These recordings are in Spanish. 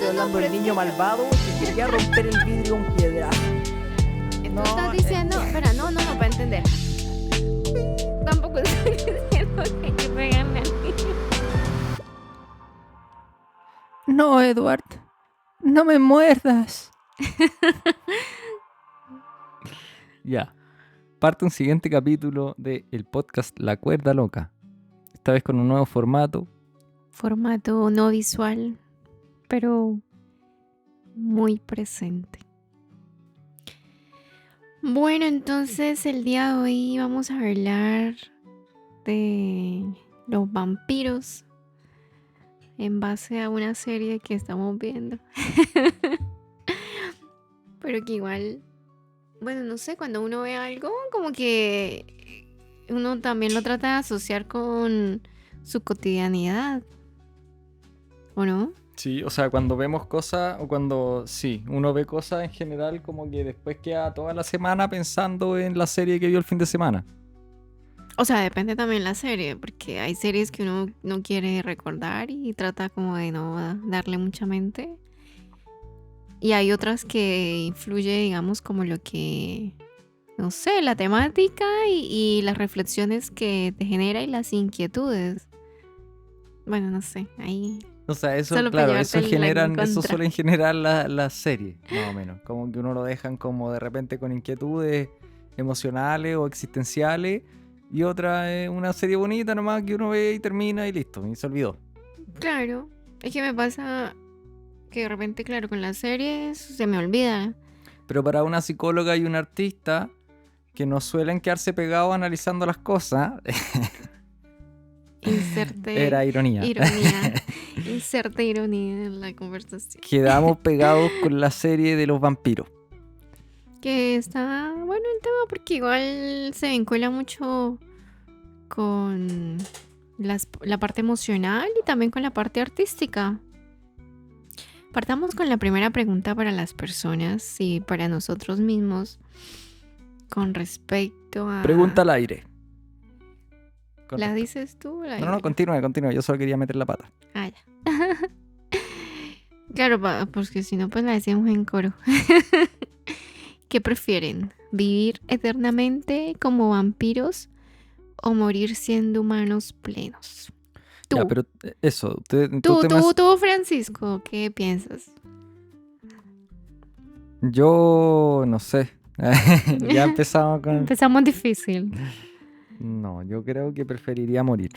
estoy no, hablando del pero es niño que malvado que quería romper el vidrio con piedra. tú No, estás diciendo, espera, no, para entender. Tampoco estoy diciendo que hay que pegarle al niño. No, Edward, no me muerdas. Ya. Parte un siguiente capítulo del podcast La Cuerda Loca. Esta vez con un nuevo formato. Formato no visual, pero muy presente. Bueno, entonces el día de hoy vamos a hablar de los vampiros en base a una serie que estamos viendo. Pero que igual, bueno, no sé, cuando uno ve algo, como que uno también lo trata de asociar con su cotidianidad, ¿o no? Sí, o sea, cuando vemos cosas, o cuando, sí, uno ve cosas en general, como que después queda toda la semana pensando en la serie que vio el fin de semana. O sea, depende también la serie, porque hay series que uno no quiere recordar y trata como de no darle mucha mente. Y hay otras que influye, digamos, como lo que, no sé, la temática y las reflexiones que te genera y las inquietudes. Bueno, no sé, ahí O sea, eso, solo para claro, llevarte eso en contra. suelen generar las series, más o menos. Como que uno lo dejan como de repente con inquietudes emocionales o existenciales. Y otra es una serie bonita nomás que uno ve y termina y listo, y se olvidó. Claro, es que me pasa que de repente, claro, con las series se me olvida. Pero para una psicóloga y un artista que no suelen quedarse pegados analizando las cosas, Inserte era ironía. Inserte ironía en la conversación. Quedamos pegados con la serie de los vampiros. Que está bueno el tema porque igual se vincula mucho con la parte emocional y también con la parte artística. Partamos con la primera pregunta para las personas y para nosotros mismos con respecto a... Pregunta al aire. ¿La dices tú? No, continúe. Yo solo quería meter la pata. Ah, ya. Claro, porque si no, pues la decimos en coro. ¿Qué prefieren? ¿Vivir eternamente como vampiros o morir siendo humanos plenos? Tú, Ya, pero eso, tú, Francisco, ¿qué piensas? Yo no sé. Ya empezamos con... Empezamos difícil. No, yo creo que preferiría morir.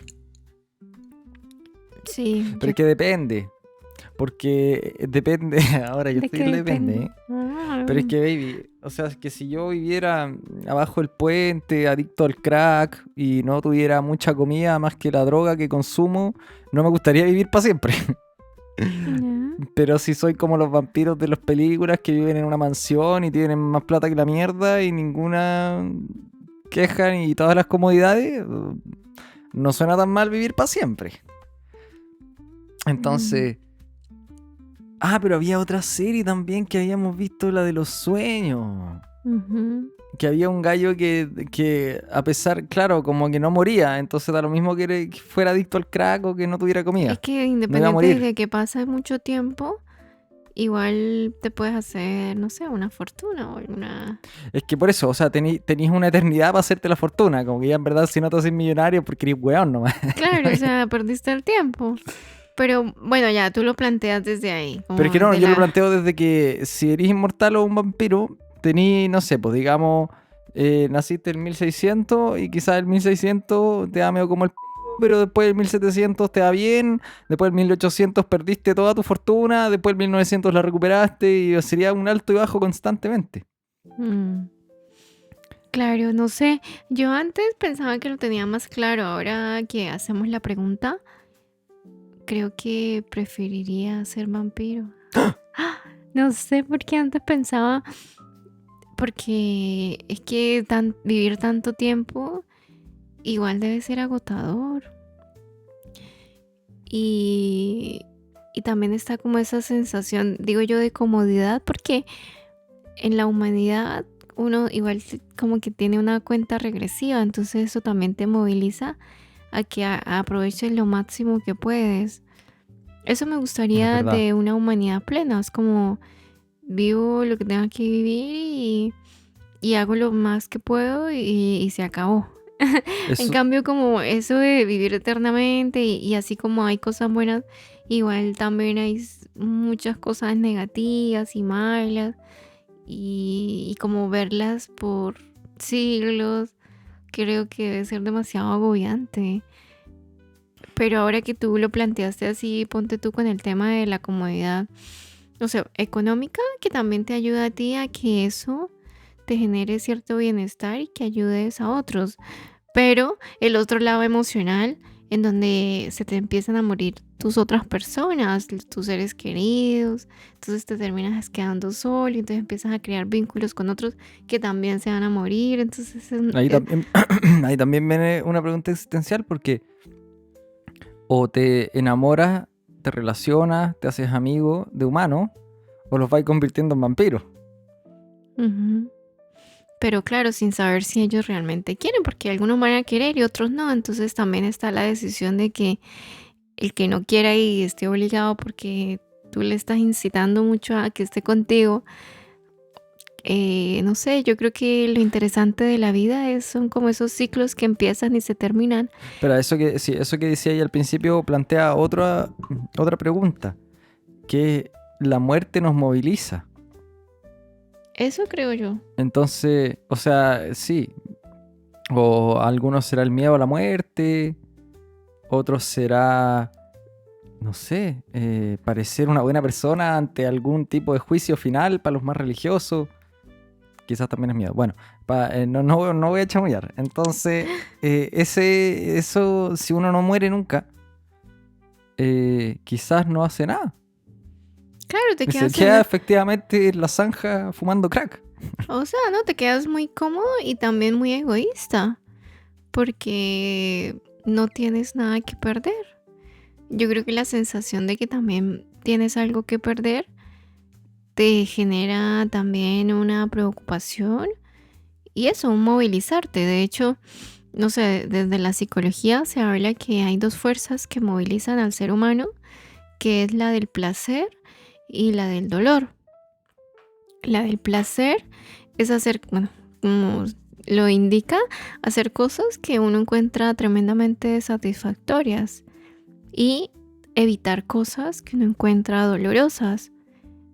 Sí. Pero es que depende. Porque depende. Ahora yo ¿De estoy qué en el depende, depende? Pero es que, baby, o sea, es que si yo viviera abajo del puente, adicto al crack, y no tuviera mucha comida más que la droga que consumo, no me gustaría vivir para siempre. Pero si soy como los vampiros de las películas que viven en una mansión y tienen más plata que la mierda y ninguna queja y todas las comodidades, no suena tan mal vivir para siempre. Entonces... pero había otra serie también que habíamos visto, la de los sueños. Que había un gallo que a pesar, claro, como que no moría, entonces da lo mismo que fuera adicto al crack o que no tuviera comida. Es que No iba a independiente morir. de que pase mucho tiempo, igual te puedes hacer, no sé, una fortuna o alguna... Es que por eso, o sea, tenís una eternidad para hacerte la fortuna, como que ya en verdad si no te haces millonario porque eres weón nomás. Claro, o sea, perdiste el tiempo. Pero bueno, ya, tú lo planteas desde ahí. Como Pero es que no, de yo lo la... planteo desde que si eres inmortal o un vampiro, tenís, no sé, pues digamos, naciste en 1600 y quizás el 1600 te da medio como el p***, pero después del 1700 te da bien, después del 1800 perdiste toda tu fortuna, después del 1900 la recuperaste y sería un alto y bajo constantemente. Claro, no sé. Yo antes pensaba que lo tenía más claro. Ahora que hacemos la pregunta, creo que preferiría ser vampiro. No sé por qué antes pensaba, porque es que vivir tanto tiempo igual debe ser agotador. Y también está como esa sensación, digo yo, de comodidad, porque en la humanidad uno igual como que tiene una cuenta regresiva, entonces eso también te moviliza a que aproveches lo máximo que puedes. Eso me Es gustaría verdad. de una humanidad plena. Es como vivo lo que tenga que vivir y hago lo más que puedo y se acabó. En Eso, cambio, como eso de vivir eternamente y así como hay cosas buenas, igual también hay muchas cosas negativas y malas y como verlas por siglos, creo que debe ser demasiado agobiante. Pero ahora que tú lo planteaste así, ponte tú con el tema de la comodidad, o sea, económica, que también te ayuda a ti a que eso te genere cierto bienestar y que ayudes a otros. Pero el otro lado emocional, en donde se te empiezan a morir tus otras personas, tus seres queridos, entonces te terminas quedando solo y entonces empiezas a crear vínculos con otros que también se van a morir. Entonces, ahí también, ahí también viene una pregunta existencial porque o te enamoras, te relacionas, te haces amigo de humanos, o los vais convirtiendo en vampiros. ujú. Pero claro, sin saber si ellos realmente quieren, porque algunos van a querer y otros no. Entonces también está la decisión de que el que no quiera y esté obligado porque tú le estás incitando mucho a que esté contigo. No sé, yo creo que lo interesante de la vida son como esos ciclos que empiezan y se terminan. Pero eso que, sí, eso que decía ahí al principio plantea otra pregunta, que la muerte nos moviliza. Eso creo yo. Entonces, o sea, sí, o algunos será el miedo a la muerte, otros será, no sé, parecer una buena persona ante algún tipo de juicio final para los más religiosos. Quizás también es miedo. Bueno, no voy a chamullar. Entonces, eso, si uno no muere nunca, quizás no hace nada. Claro, te Y se quedas queda efectivamente en la zanja fumando crack. o sea, no, te quedas muy cómodo y también muy egoísta, porque no tienes nada que perder. Yo creo que la sensación de que también tienes algo que perder te genera también una preocupación y eso, un movilizarte. De hecho, no sé, desde la psicología se habla que hay dos fuerzas que movilizan al ser humano, que es la del placer y la del dolor. La del placer es hacer, bueno, como lo indica, hacer cosas que uno encuentra tremendamente satisfactorias y evitar cosas que uno encuentra dolorosas.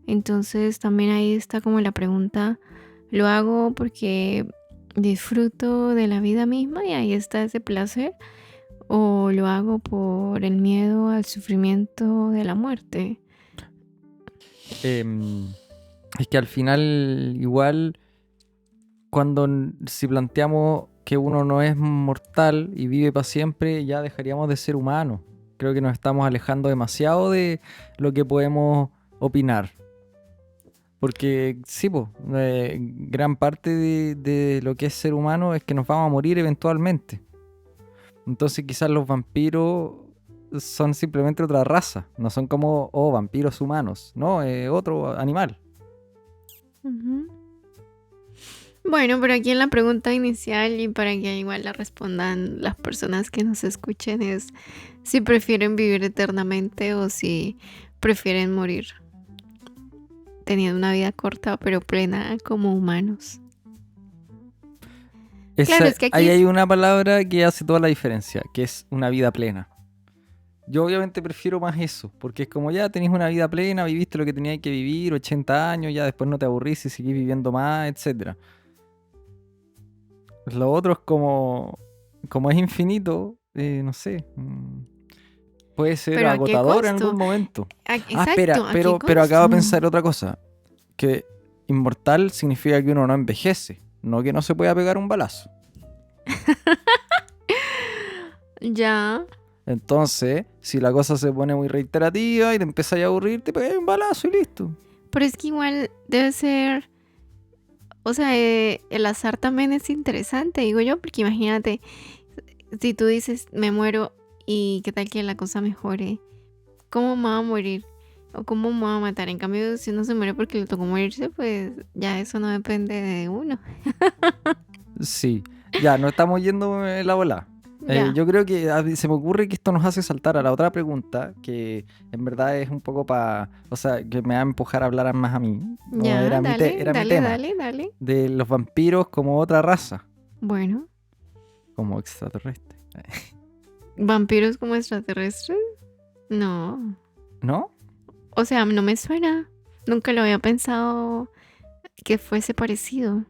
Entonces también ahí está como la pregunta, ¿lo hago porque disfruto de la vida misma y ahí está ese placer? ¿O lo hago por el miedo al sufrimiento de la muerte? Em, es que al final, igual, si planteamos que uno no es mortal y vive para siempre, ya dejaríamos de ser humanos. Creo que nos estamos alejando demasiado de lo que podemos opinar. Porque sí, po, gran parte de lo que es ser humano es que nos vamos a morir eventualmente. Entonces quizás los vampiros son simplemente otra raza. No son como, oh, vampiros humanos. No, otro animal. Ujú. Bueno, pero aquí en la pregunta inicial y para que igual la respondan las personas que nos escuchen es si prefieren vivir eternamente o si prefieren morir teniendo una vida corta pero plena como humanos. Claro, es que aquí Ahí hay una palabra que hace toda la diferencia, que es una vida plena. Yo obviamente prefiero más eso, porque es como ya tenéis una vida plena, viviste lo que tenías que vivir, 80 años, ya después no te aburrís y seguís viviendo más, etcétera. Lo otro es como es infinito, no sé, puede ser pero ¿a qué agotador en algún costo? momento. Ah, espera, Exacto, ¿a qué pero acabo de costo? pensar otra cosa, que inmortal significa que uno no envejece, no que no se pueda pegar un balazo. Ya, Entonces, si la cosa se pone muy reiterativa y te empiezas a aburrir, te pegas un balazo y listo. pero es que igual debe ser, o sea, el azar también es interesante, digo yo, porque imagínate, si tú dices, me muero y qué tal que la cosa mejore, ¿cómo me va a morir? ¿O cómo me va a matar? En cambio, si uno se muere porque le tocó morirse, pues ya eso no depende de uno. Sí, ya, no estamos yendo en la bola. Ya, Yo creo que se me ocurre que esto nos hace saltar a la otra pregunta, que en verdad es un poco para, o sea, que me va a empujar a hablar más a mí. No, ya, dale, era mi dale, tema, dale, dale. de los vampiros como otra raza, Bueno, como extraterrestre. ¿vampiros como extraterrestres? No. ¿No? O sea, no me suena. Nunca lo había pensado que fuese parecido.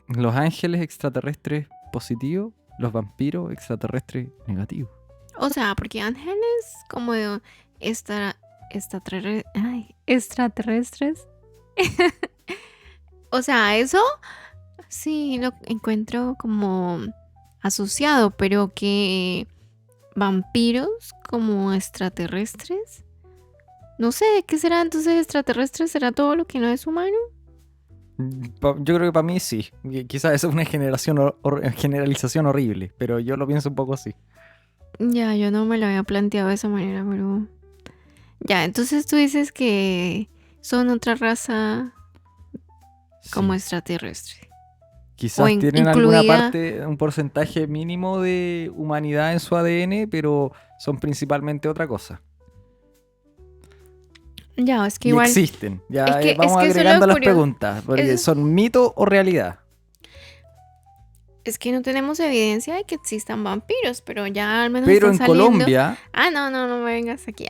Los ángeles extraterrestres positivos, los vampiros extraterrestres negativos. O sea, porque ángeles como extraterrestres. O sea, eso sí lo encuentro como asociado, pero que vampiros como extraterrestres. No sé, ¿qué será entonces extraterrestre? ¿Será todo lo que no es humano? Yo creo que para mí sí. Quizás eso es una generalización horrible, pero yo lo pienso un poco así. Ya, yo no me lo había planteado de esa manera, pero... Ya, entonces tú dices que son otra raza como Sí. extraterrestre. Quizás O tienen alguna incluida... parte, un porcentaje mínimo de humanidad en su ADN, pero son principalmente otra cosa. Ya, es que Y igual... existen. Es Ya que, es vamos que eso es agregando lo las curioso. preguntas, porque Es, son mito o realidad. es que no tenemos evidencia de que existan vampiros, pero ya al menos Pero están en saliendo... Colombia Ah, no, no, no me vengas aquí.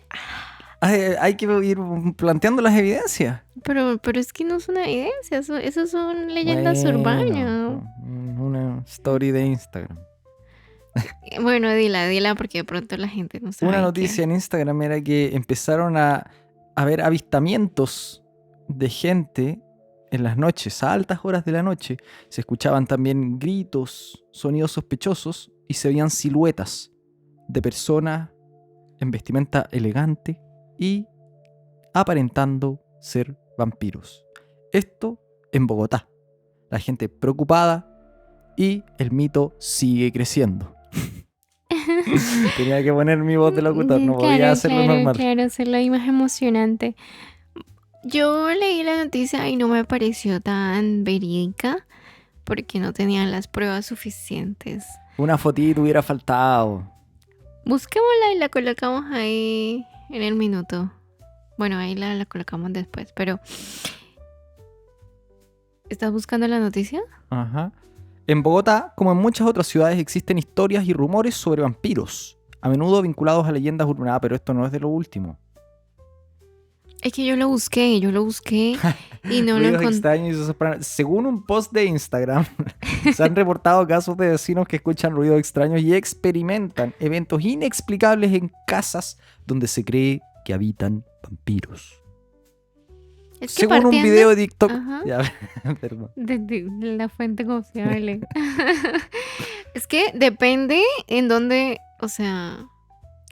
hay que ir planteando las evidencias. Pero es que no es una evidencia, eso son leyendas Bueno, urbanas. una story de Instagram. Bueno, dila, porque de pronto la gente no Una sabe noticia qué. en Instagram era que empezaron a haber avistamientos de gente en las noches, a altas horas de la noche. Se escuchaban también gritos, sonidos sospechosos y se veían siluetas de personas en vestimenta elegante y aparentando ser vampiros. Esto en Bogotá. La gente preocupada y el mito sigue creciendo. Tenía que poner mi voz de locutor, no podía hacerlo normal. Claro, hacerlo ahí más emocionante. Yo leí la noticia y no me pareció tan verídica porque no tenían las pruebas suficientes. Una fotito hubiera faltado. Busquémosla y la colocamos ahí en el minuto. Bueno, ahí la colocamos después, pero... ¿Estás buscando la noticia? Ajá. En Bogotá, como en muchas otras ciudades, existen historias y rumores sobre vampiros, a menudo vinculados a leyendas urbanas, pero esto no es de lo último. Es que yo lo busqué y no lo Ruidos encontré. extraños y sucesos paranormales. Según un post de Instagram, se han reportado casos de vecinos que escuchan ruidos extraños y experimentan eventos inexplicables en casas donde se cree que habitan vampiros. Es que Según un partiendo... video de TikTok. Ajá. Ya, perdón. De la fuente confiable. Es que depende en dónde, o sea,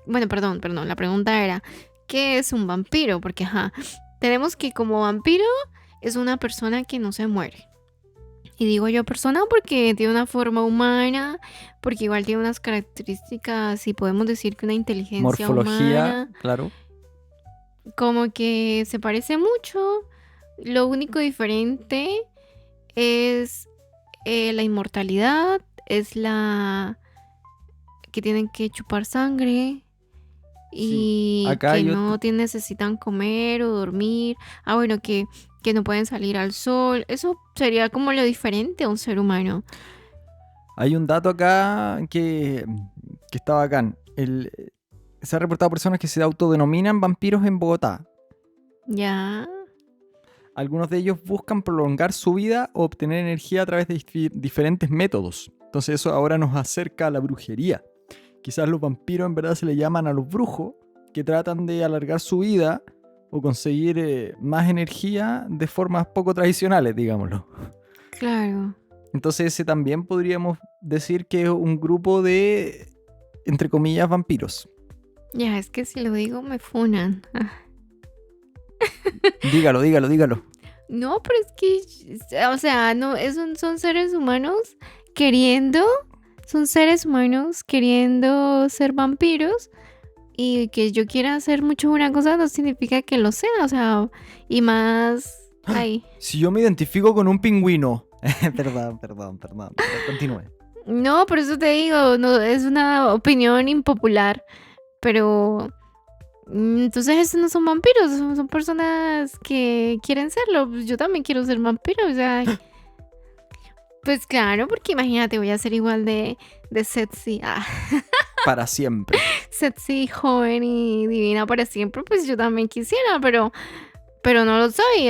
bueno, perdón, la pregunta era, ¿qué es un vampiro? Porque, ajá, tenemos que como vampiro es una persona que no se muere. Y digo yo persona porque tiene una forma humana, porque igual tiene unas características y podemos decir que una inteligencia Morfología, humana, claro. como que se parece mucho. Lo único diferente es la inmortalidad, es la que tienen que chupar sangre Sí. y Acá que hay no necesitan comer o dormir. Ah, bueno, que no pueden salir al sol. Eso sería como lo diferente a un ser humano. hay un dato acá que está bacán. Se ha reportado personas que se autodenominan vampiros en Bogotá. Ya. Algunos de ellos buscan prolongar su vida o obtener energía a través de diferentes métodos. Entonces eso ahora nos acerca a la brujería. Quizás los vampiros en verdad se le llaman a los brujos que tratan de alargar su vida o conseguir más energía de formas poco tradicionales, digámoslo. Claro. Entonces ese también podríamos decir que es un grupo de, entre comillas, vampiros. Ya, es que si lo digo me funan. Dígalo, dígalo, dígalo. No, pero es que, o sea, no, son seres humanos queriendo, son seres humanos queriendo ser vampiros y que yo quiera hacer mucho una cosa no significa que lo sea, o sea, y más, ay, Si yo me identifico con un pingüino. Perdón, continúe. No, por eso te digo, no, es una opinión impopular, pero entonces estos no son vampiros, son personas que quieren serlo. Pues yo también quiero ser vampiro, o sea, pues claro, porque imagínate, voy a ser igual de sexy, Para siempre. sexy, joven y divina para siempre, pues yo también quisiera, pero no lo soy,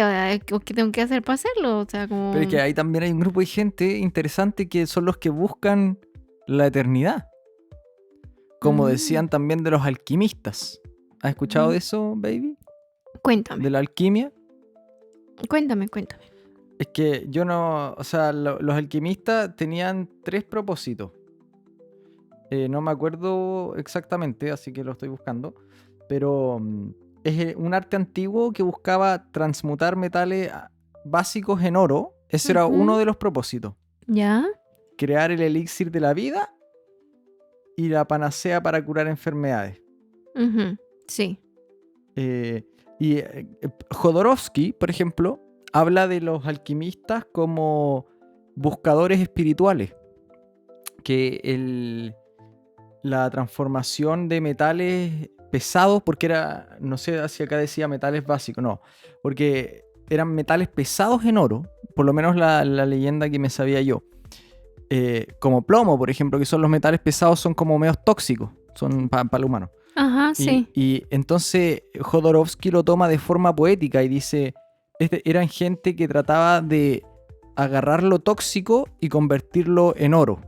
¿qué tengo que hacer para hacerlo? O sea, Pero es que como... ahí también hay un grupo de gente interesante que son los que buscan la eternidad. Como Mm, decían también de los alquimistas. ¿Has escuchado de eso, baby? Cuéntame, De la alquimia. cuéntame. Es que yo no, o sea, los alquimistas tenían 3 propósitos. No me acuerdo exactamente, así que lo estoy buscando. Pero es un arte antiguo que buscaba transmutar metales básicos en oro. Ese era uno Ujú, de los propósitos. ¿ya? Crear el elixir de la vida y la panacea para curar enfermedades. Ujú, sí. Jodorowsky, por ejemplo, habla de los alquimistas como buscadores espirituales. Que la transformación de metales pesados, porque era, no sé si acá decía metales básicos, no, porque eran metales pesados en oro, por lo menos la leyenda que me sabía yo. Como plomo, por ejemplo, que son los metales pesados, son como medios tóxicos, son para el humano. Ajá, sí. Y entonces Jodorowsky lo toma de forma poética y dice, eran gente que trataba de agarrar lo tóxico y convertirlo en oro.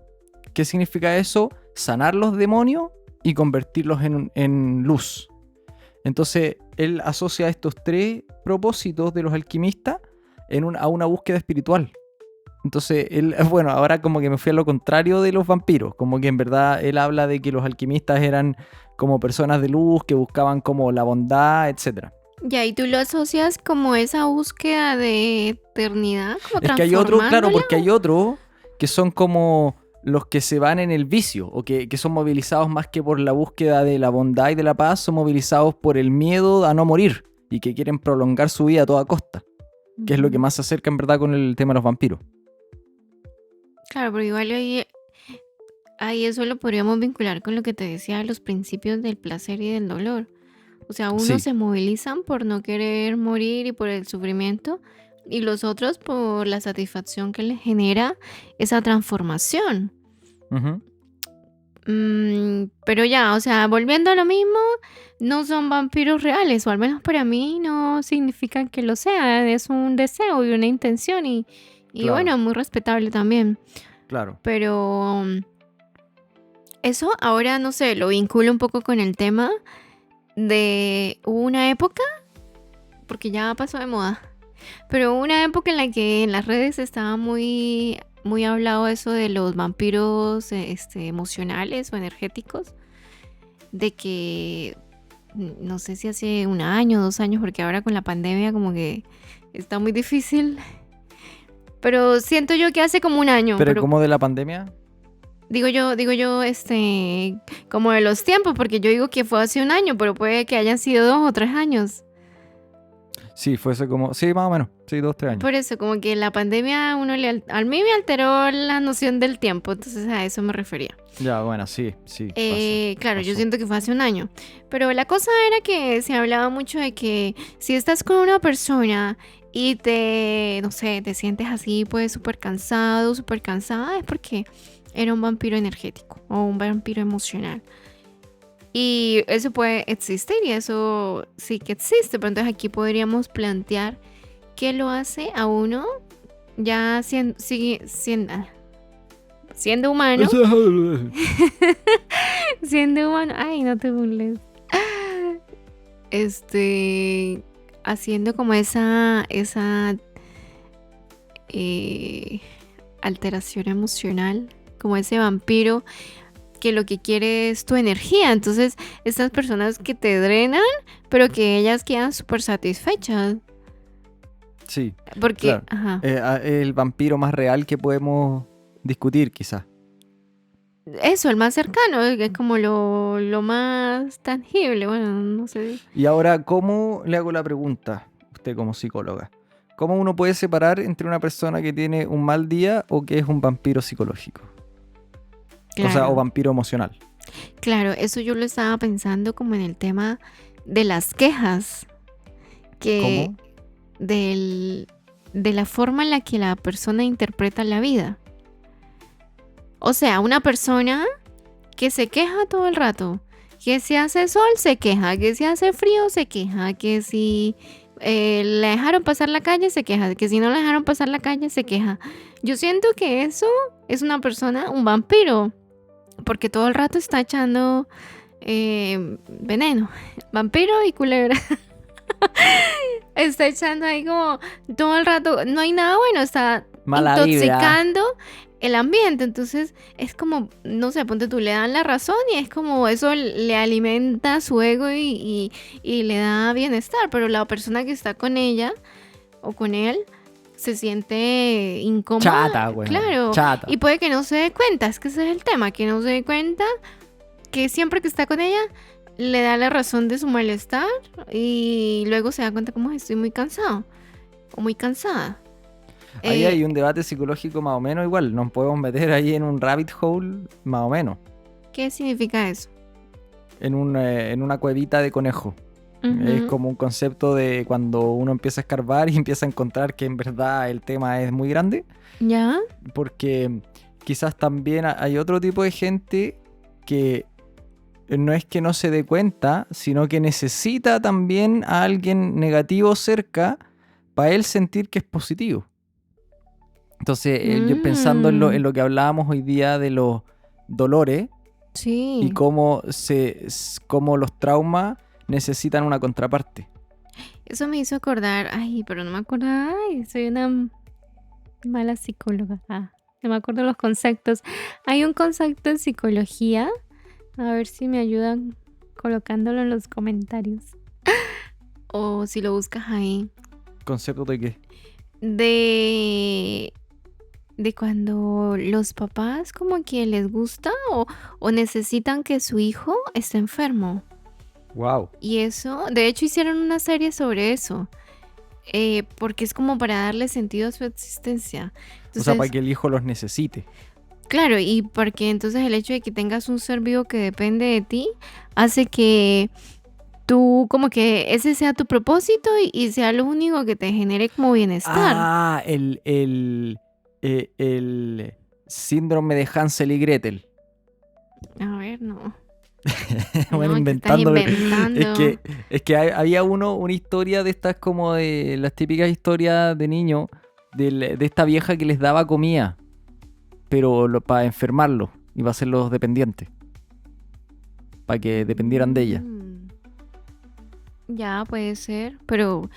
¿Qué significa eso? Sanar los demonios y convertirlos en luz. Entonces él asocia estos 3 propósitos de los alquimistas a una búsqueda espiritual. Entonces, él, bueno, ahora como que me fui a lo contrario de los vampiros, como que en verdad él habla de que los alquimistas eran como personas de luz que buscaban como la bondad, etcétera. Ya, y tú lo asocias como esa búsqueda de eternidad, como Es que hay otros, claro, transformándola. porque hay otros que son como los que se van en el vicio o que son movilizados más que por la búsqueda de la bondad y de la paz, son movilizados por el miedo a no morir y que quieren prolongar su vida a toda costa, que es lo que Ujú. más se acerca en verdad con el tema de los vampiros. Claro, pero igual ahí eso lo podríamos vincular con lo que te decía de los principios del placer y del dolor. O sea, unos Sí. se movilizan por no querer morir y por el sufrimiento, y los otros por la satisfacción que les genera esa transformación. Ujú. Pero ya, o sea, volviendo a lo mismo, no son vampiros reales, o al menos para mí no significan que lo sean, es un deseo y una intención y Claro, bueno, muy respetable también. claro. Pero eso ahora, no sé, lo vinculo un poco con el tema de hubo una época, porque ya pasó de moda, pero hubo una época en la que en las redes estaba muy, muy hablado eso de los vampiros emocionales o energéticos, de que no sé si hace 1 año, 2 años, porque ahora con la pandemia como que está muy difícil, pero siento yo que hace como 1 año, Pero pero como de la pandemia, digo yo, como de los tiempos, porque yo digo que fue hace 1 año, pero puede que hayan sido 2 o 3 años. sí, fuese como, sí, más o menos, sí, 2, 3 años. Por eso, como que la pandemia a mí me alteró la noción del tiempo, entonces a eso me refería. Ya, bueno, sí, sí, pasó, Claro, yo pasó. siento que fue hace 1 año, pero la cosa era que se hablaba mucho de que si estás con una persona y no sé, te sientes así, pues súper cansado, súper cansada, es porque era un vampiro energético o un vampiro emocional. Y eso puede existir y eso sí que existe, pero entonces aquí podríamos plantear qué lo hace a uno ya siendo humano, siendo humano, ay, no te burles, haciendo como esa eh, alteración emocional, como ese vampiro que lo que quiere es tu energía. Entonces, estas personas que te drenan, pero que ellas quedan súper satisfechas. Sí, Porque, claro. ajá, El vampiro más real que podemos discutir, quizás. eso, el más cercano, es como lo más tangible, bueno, no sé. Y ahora, ¿cómo le hago la pregunta, usted como psicóloga? ¿Cómo uno puede separar entre una persona que tiene un mal día o que es un vampiro psicológico? O sea, o Claro, vampiro emocional. claro, eso yo lo estaba pensando como en el tema de las quejas, que ¿Cómo? del, de la forma en la que la persona interpreta la vida. O sea, una persona que se queja todo el rato, que si hace sol se queja, que si hace frío se queja, que si le dejaron pasar la calle se queja, que si no le dejaron pasar la calle se queja. Yo siento que eso es una persona, un vampiro, porque todo el rato está echando veneno, vampiro y culebra. Está echando ahí como todo el rato, no hay nada bueno, está Mala vibra. intoxicando el ambiente. Entonces es como, no sé, ponte tú, le dan la razón y es como eso le alimenta su ego y le da bienestar. Pero la persona que está con ella o con él se siente Chata, incómoda, weón. claro. Chata. Y puede que no se dé cuenta, es que ese es el tema, que no se dé cuenta que siempre que está con ella le da la razón de su malestar y luego se da cuenta como "Ay, estoy muy cansado o muy cansada". Ahí Eh, hay un debate psicológico más o menos igual. Nos podemos meter ahí en un rabbit hole más o menos. ¿Qué significa eso? En una cuevita de conejo. Es Ujú. como un concepto de cuando uno empieza a escarbar y empieza a encontrar que en verdad el tema es muy grande. ¿Ya? Porque quizás también hay otro tipo de gente que no es que no se dé cuenta, sino que necesita también a alguien negativo cerca para él sentir que es positivo. Entonces, yo pensando en Mm, lo que hablábamos hoy día de los dolores y sí, cómo los traumas necesitan una contraparte. eso me hizo acordar, ay, pero no me acuerdo, ay, soy una mala psicóloga. No me acuerdo los conceptos. Hay un concepto en psicología, a ver si me ayudan colocándolo en los comentarios o si lo buscas ahí, ¿Concepto de qué? de de cuando los papás como que les gusta o necesitan que su hijo esté enfermo. Wow. Y eso, de hecho hicieron una serie sobre eso, porque es como para darle sentido a su existencia. O sea, para Entonces, que el hijo los necesite. claro, y porque entonces el hecho de que tengas un ser vivo que depende de ti hace que tú como que ese sea tu propósito y sea lo único que te genere como bienestar. Ah, el síndrome de Hansel y Gretel. A ver, no, Bueno, no, te estás inventándome. Es inventando. que, es que había una historia de estas como de las típicas historias de niño de esta vieja que les daba comida, pero para enfermarlos y para hacerlos dependientes, para que dependieran de ella. Mm. Ya puede ser, pero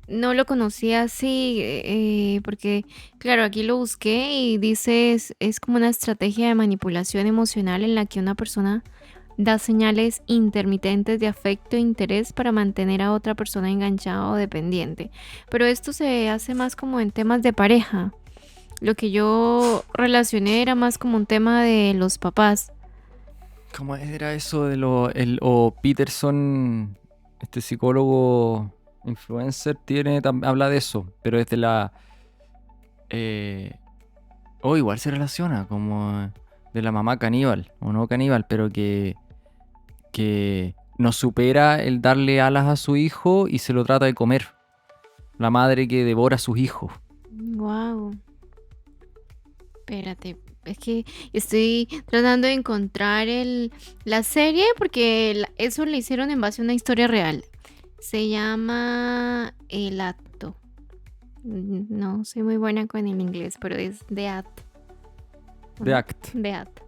no lo conocía así, porque claro, aquí lo busqué y dice es como una estrategia de manipulación emocional en la que una persona da señales intermitentes de afecto e interés para mantener a otra persona enganchada o dependiente. Pero esto se hace más como en temas de pareja. Lo que yo relacioné era más como un tema de los papás. ¿Cómo era eso de o Peterson, este psicólogo influencer, habla de eso, pero desde la... igual se relaciona, como de la mamá caníbal, o no caníbal, pero que no supera el darle alas a su hijo y se lo trata de comer. La madre que devora a sus hijos. Wow. Espérate, es que estoy tratando de encontrar la serie porque eso lo hicieron en base a una historia real. Se llama El Acto. No soy muy buena con el inglés, pero es The Act. ¿O The no? Act. The Act.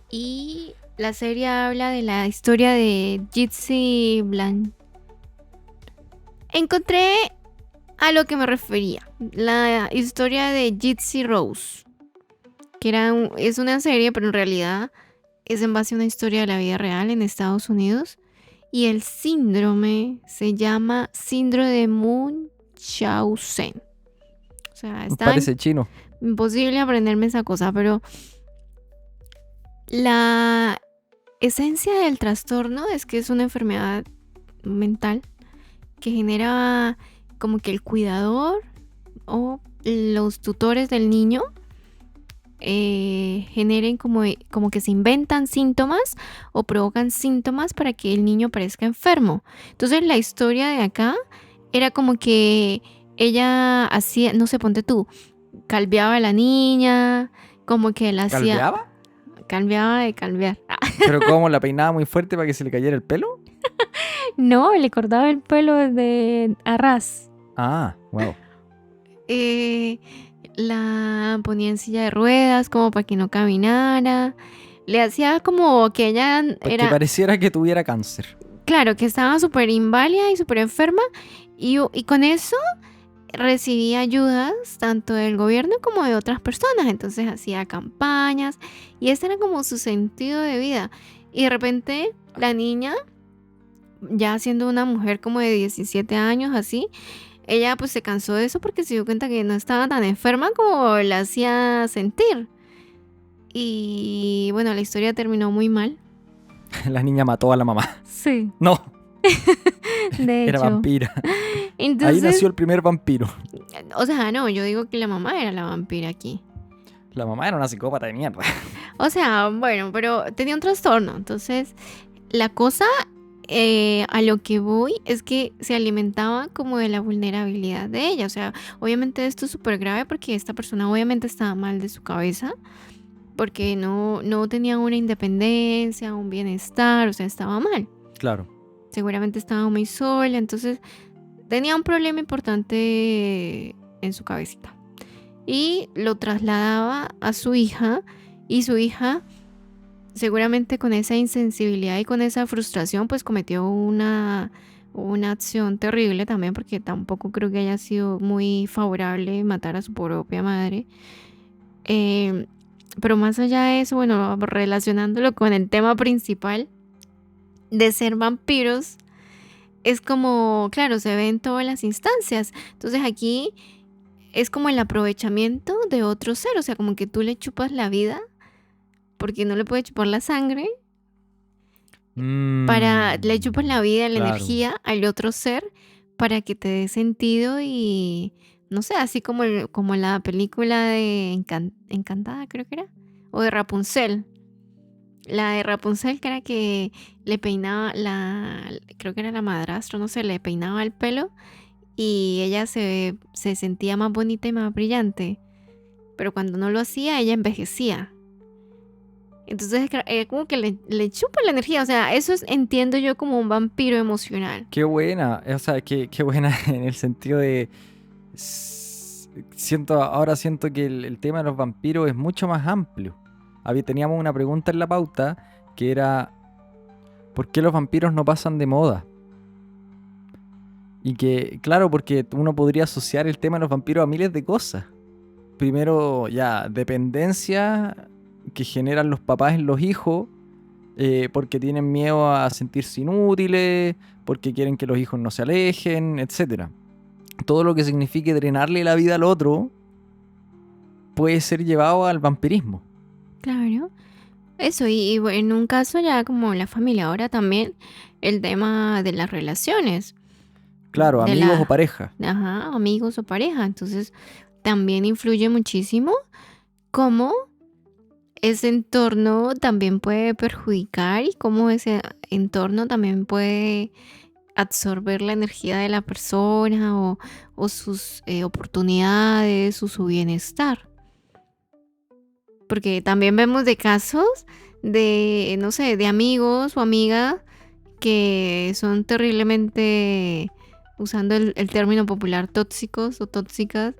Y la serie habla de la historia de Gypsy Blanc. Encontré a lo que me refería. La historia de Gypsy Rose. Que es una serie, pero en realidad es en base a una historia de la vida real en Estados Unidos. Y el síndrome se llama síndrome de Munchausen. O sea, está Parece chino. imposible aprenderme esa cosa, pero la esencia del trastorno es que es una enfermedad mental que genera como que el cuidador o los tutores del niño generen como que se inventan síntomas o provocan síntomas para que el niño parezca enfermo. Entonces la historia de acá era como que ella hacía, no sé, ponte tú, calveaba a la niña, como que la hacía, ¿Calveaba? calveaba de calvear. ¿Pero cómo la peinaba muy fuerte para que se le cayera el pelo? No, le cortaba el pelo de a ras. Ah, wow. Eh, la ponía en silla de ruedas como para que no caminara. Le hacía como que ella Pues que era, pareciera que tuviera cáncer. claro, que estaba súper inválida y súper enferma. Y con eso recibía ayudas tanto del gobierno como de otras personas. Entonces hacía campañas y ese era como su sentido de vida. Y de repente la niña, ya siendo una mujer como de 17 años así, ella pues se cansó de eso porque se dio cuenta que no estaba tan enferma como la hacía sentir. Y bueno, la historia terminó muy mal. La niña mató a la mamá. Sí, No, de era hecho. vampira. Ahí Entonces, nació el primer vampiro. o sea, no, yo digo que la mamá era la vampira aquí. La mamá era una psicópata de mierda. O sea, bueno, pero tenía un trastorno. Entonces, la cosa a lo que voy es que se alimentaba como de la vulnerabilidad de ella. O sea, obviamente esto es súper grave porque esta persona obviamente estaba mal de su cabeza, porque no tenía una independencia, un bienestar, o sea, estaba mal. Claro. Seguramente estaba muy sola, entonces tenía un problema importante en su cabecita. Y lo trasladaba a su hija y su hija seguramente con esa insensibilidad y con esa frustración pues cometió una acción terrible también porque tampoco creo que haya sido muy favorable matar a su propia madre. Eh, pero más allá de eso, bueno, relacionándolo con el tema principal de ser vampiros, es como, claro, se ve en todas las instancias. Entonces aquí es como el aprovechamiento de otro ser, o sea, como que tú le chupas la vida porque no le puedes chupar la sangre, le chupas la vida, la Claro. energía al otro ser para que te dé sentido y no sé, así como, como la película de Encantada, creo que era, o de Rapunzel. La de Rapunzel que era que le peinaba creo que era la madrastra, no sé, le peinaba el pelo y ella se sentía más bonita y más brillante. Pero cuando no lo hacía, ella envejecía. Entonces, como que le chupa la energía. O sea, eso entiendo yo como un vampiro emocional. Qué buena. O sea, qué buena en el sentido de... Ahora siento que el tema de los vampiros es mucho más amplio. Teníamos una pregunta en la pauta que era ¿por qué los vampiros no pasan de moda? Y que, claro, porque uno podría asociar el tema de los vampiros a miles de cosas. Primero, ya, dependencia que generan los papás en los hijos, porque tienen miedo a sentirse inútiles, porque quieren que los hijos no se alejen, etc. Todo lo que signifique drenarle la vida al otro puede ser llevado al vampirismo. Claro. Eso, y en un caso ya como la familia, ahora también el tema de las relaciones. Claro, De amigos o pareja. Ajá, amigos o pareja. Entonces, también influye muchísimo cómo ese entorno también puede perjudicar y cómo ese entorno también puede absorber la energía de la persona o sus oportunidades o su bienestar. Porque también vemos de casos de, no sé, de amigos o amigas que son terriblemente, usando el término popular, tóxicos o tóxicas,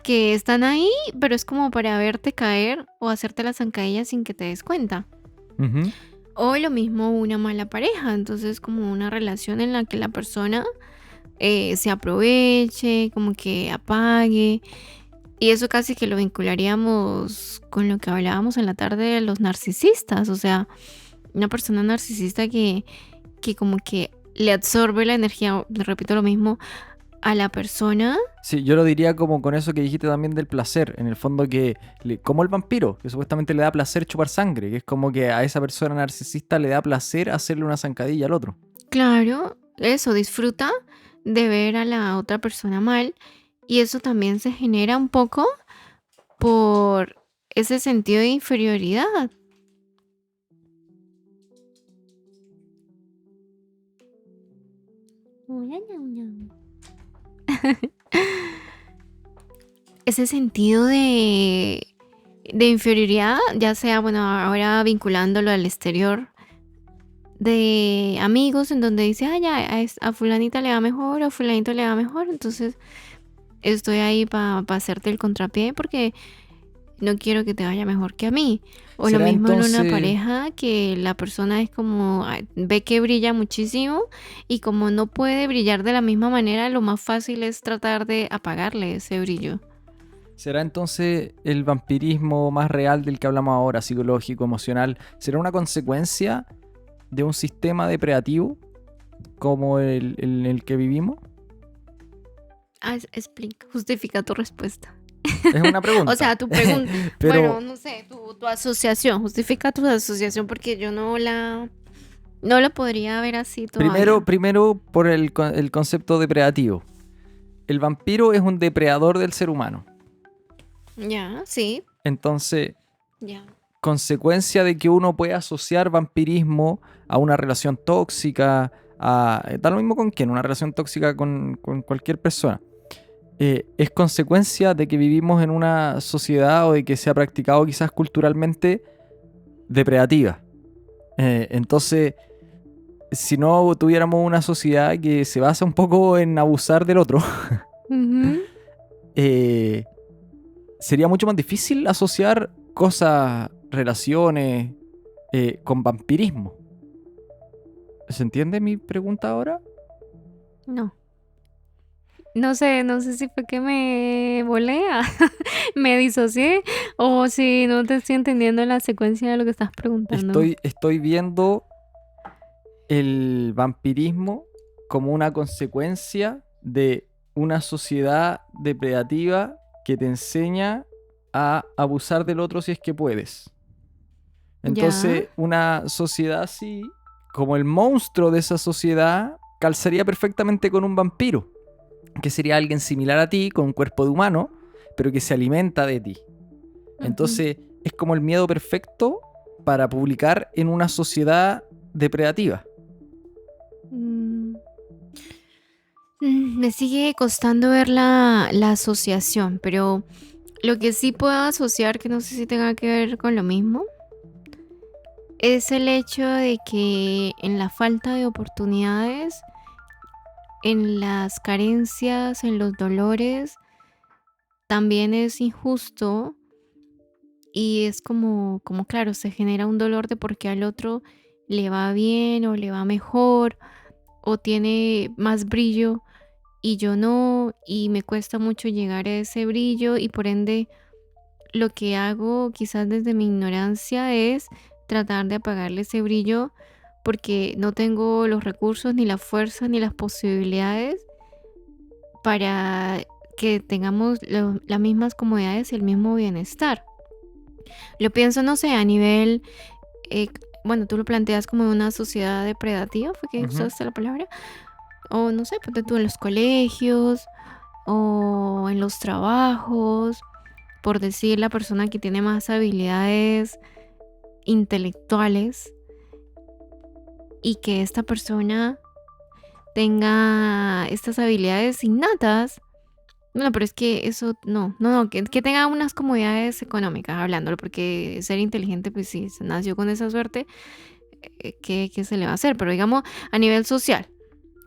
que están ahí, pero es como para verte caer o hacerte la zancadilla sin que te des cuenta. Ujú. O lo mismo una mala pareja, entonces como una relación en la que la persona se aproveche, como que apague. Y eso casi que lo vincularíamos con lo que hablábamos en la tarde de los narcisistas. O sea, una persona narcisista que como que le absorbe la energía, le repito lo mismo, a la persona. Sí, yo lo diría como con eso que dijiste también del placer. En el fondo que, como el vampiro, que supuestamente le da placer chupar sangre, que es como que a esa persona narcisista le da placer hacerle una zancadilla al otro. Claro, eso, disfruta de ver a la otra persona mal. Y eso también se genera un poco por ese sentido de inferioridad. Ese sentido de inferioridad, ya sea, bueno, ahora vinculándolo al exterior, de amigos en donde dice, ah, ya, a fulanita le va mejor, a fulanito le va mejor, entonces estoy ahí para hacerte el contrapié porque no quiero que te vaya mejor que a mí. O lo ¿Será mismo en una entonces, pareja, que la persona es como, ve que brilla muchísimo y como no puede brillar de la misma manera, lo más fácil es tratar de apagarle ese brillo. será entonces el vampirismo más real del que hablamos ahora, psicológico, emocional, será una consecuencia de un sistema depredativo como el que vivimos? Explica, justifica tu respuesta. Es una O pregunta. sea, tu pregunta, bueno, Pero no sé, tu asociación, justifica tu asociación porque yo no la podría ver así primero, todavía. primero por el concepto depredativo. El vampiro es un depredador del ser humano. Ya, sí, Entonces, ya. consecuencia de que uno pueda asociar vampirismo a una relación tóxica, da lo mismo con quién, una relación tóxica con cualquier persona. Es consecuencia de que vivimos en una sociedad o de que se ha practicado quizás culturalmente depredativa. Entonces, si no tuviéramos una sociedad que se basa un poco en abusar del otro, Ujú. eh, sería mucho más difícil asociar cosas, relaciones, con vampirismo. ¿Se entiende mi pregunta ahora? No. No sé si fue que me volea, me disocié, o si no te estoy entendiendo la secuencia de lo que estás preguntando. Estoy viendo el vampirismo como una consecuencia de una sociedad depredativa que te enseña a abusar del otro si es que puedes. Ya. Entonces, una sociedad así, como el monstruo de esa sociedad, calzaría perfectamente con un vampiro, que sería alguien similar a ti, con un cuerpo de humano, pero que se alimenta de ti. Ujú. Entonces, es como el miedo perfecto para publicar en una sociedad depredativa. Mm, Me sigue costando ver la asociación, pero lo que sí puedo asociar, que no sé si tenga que ver con lo mismo, es el hecho de que en la falta de oportunidades, en las carencias, en los dolores, también es injusto y es como claro, se genera un dolor de por qué al otro le va bien o le va mejor o tiene más brillo y yo no, y me cuesta mucho llegar a ese brillo y por ende lo que hago quizás desde mi ignorancia es tratar de apagarle ese brillo porque no tengo los recursos, ni la fuerza, ni las posibilidades para que tengamos las mismas comodidades y el mismo bienestar. Lo pienso, no sé, a nivel, eh, bueno, tú lo planteas como una sociedad depredativa, fue que Ujú. usaste la palabra, o no sé, ponte tú en los colegios o en los trabajos, por decir la persona que tiene más habilidades intelectuales y que esta persona tenga estas habilidades innatas. No, pero es que eso no, que tenga unas comodidades económicas, hablándolo, porque ser inteligente, pues sí, se nació con esa suerte, ¿qué se le va a hacer? Pero digamos, a nivel social,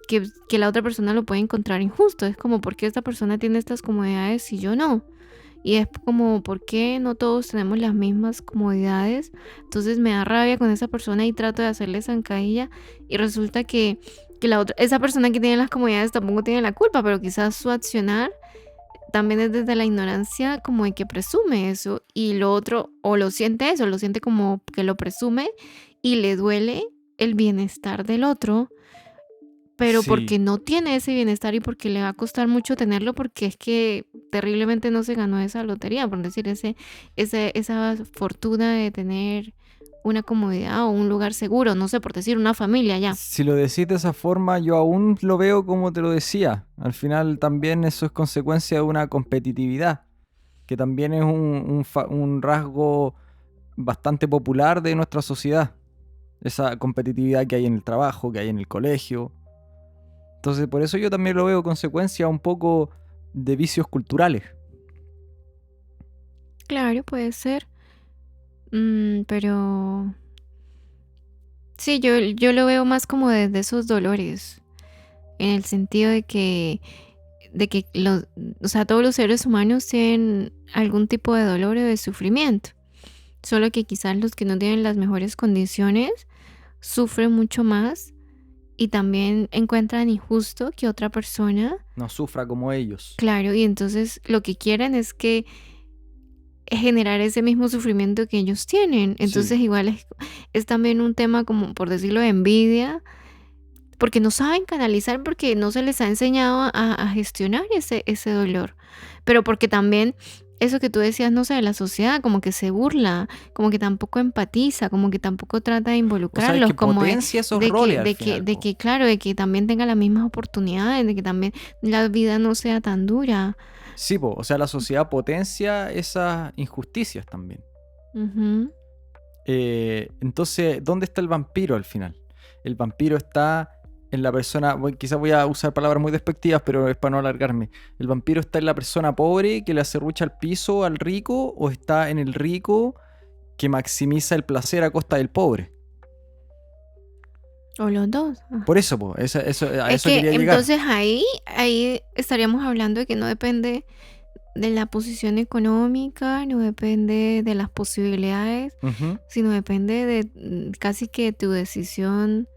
que la otra persona lo puede encontrar injusto, es como, ¿por qué esta persona tiene estas comodidades y yo no? Y es como, ¿por qué no todos tenemos las mismas comodidades? Entonces me da rabia con esa persona y trato de hacerle zancadilla y resulta que esa persona que tiene las comodidades tampoco tiene la culpa, pero quizás su accionar también es desde la ignorancia como de que presume eso y lo otro o lo siente eso, lo siente como que lo presume y le duele el bienestar del otro, pero porque Sí, no tiene ese bienestar y porque le va a costar mucho tenerlo porque es que terriblemente no se ganó esa lotería, por decir esa fortuna de tener una comodidad o un lugar seguro, no sé, por decir una familia ya. si lo decís de esa forma, yo aún lo veo como te lo decía. Al final también eso es consecuencia de una competitividad. que también es un rasgo bastante popular de nuestra sociedad. Esa competitividad que hay en el trabajo, que hay en el colegio. Entonces, por eso yo también lo veo consecuencia un poco de vicios culturales. Claro, puede ser. Pero sí, yo lo veo más como desde esos dolores, en el sentido de que o sea, todos los seres humanos tienen algún tipo de dolor o de sufrimiento, solo que quizás los que no tienen las mejores condiciones sufren mucho más y también encuentran injusto que otra persona, No sufra como ellos. claro, y entonces lo que quieren es que generar ese mismo sufrimiento que ellos tienen. Sí. Entonces igual es también un tema como, por decirlo, de envidia, porque no saben canalizar, porque no se les ha enseñado a gestionar ese dolor. Pero porque también eso que tú decías, no sé, de la sociedad, como que se burla, como que tampoco empatiza, como que tampoco trata de O sea, es involucrarlos, que como potencia esos roles al final, de po. que, claro, de que también tenga las mismas oportunidades, de que también la vida no sea tan dura. Sí, po. O sea, la sociedad potencia esas injusticias también. Ujú. Entonces, ¿dónde está el vampiro al final? El vampiro está en la persona, quizás voy a usar palabras muy despectivas, pero es para no alargarme. ¿El vampiro está en la persona pobre que le acerrucha el piso al rico o está en el rico que maximiza el placer a costa del pobre? O los dos. Ah. Por eso, po, a Es eso que quería llegar. entonces ahí estaríamos hablando de que no depende de la posición económica, no depende de las posibilidades, Ujú. sino depende de casi que tu decisión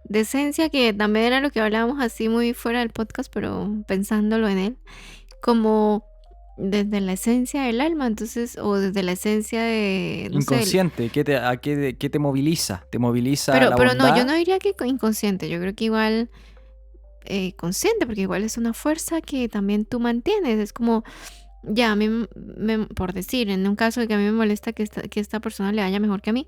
de esencia, que también era lo que hablábamos así muy fuera del podcast, pero pensándolo en él, como desde la esencia del alma, entonces, o desde la esencia de, no sé, Inconsciente, ¿qué te moviliza? ¿Te moviliza la pero no, yo bondad? no diría que inconsciente, yo creo que igual consciente, porque igual es una fuerza que también tú mantienes, es como, ya, a mí, por decir, en un caso de que a mí me molesta que esta persona le vaya mejor que a mí,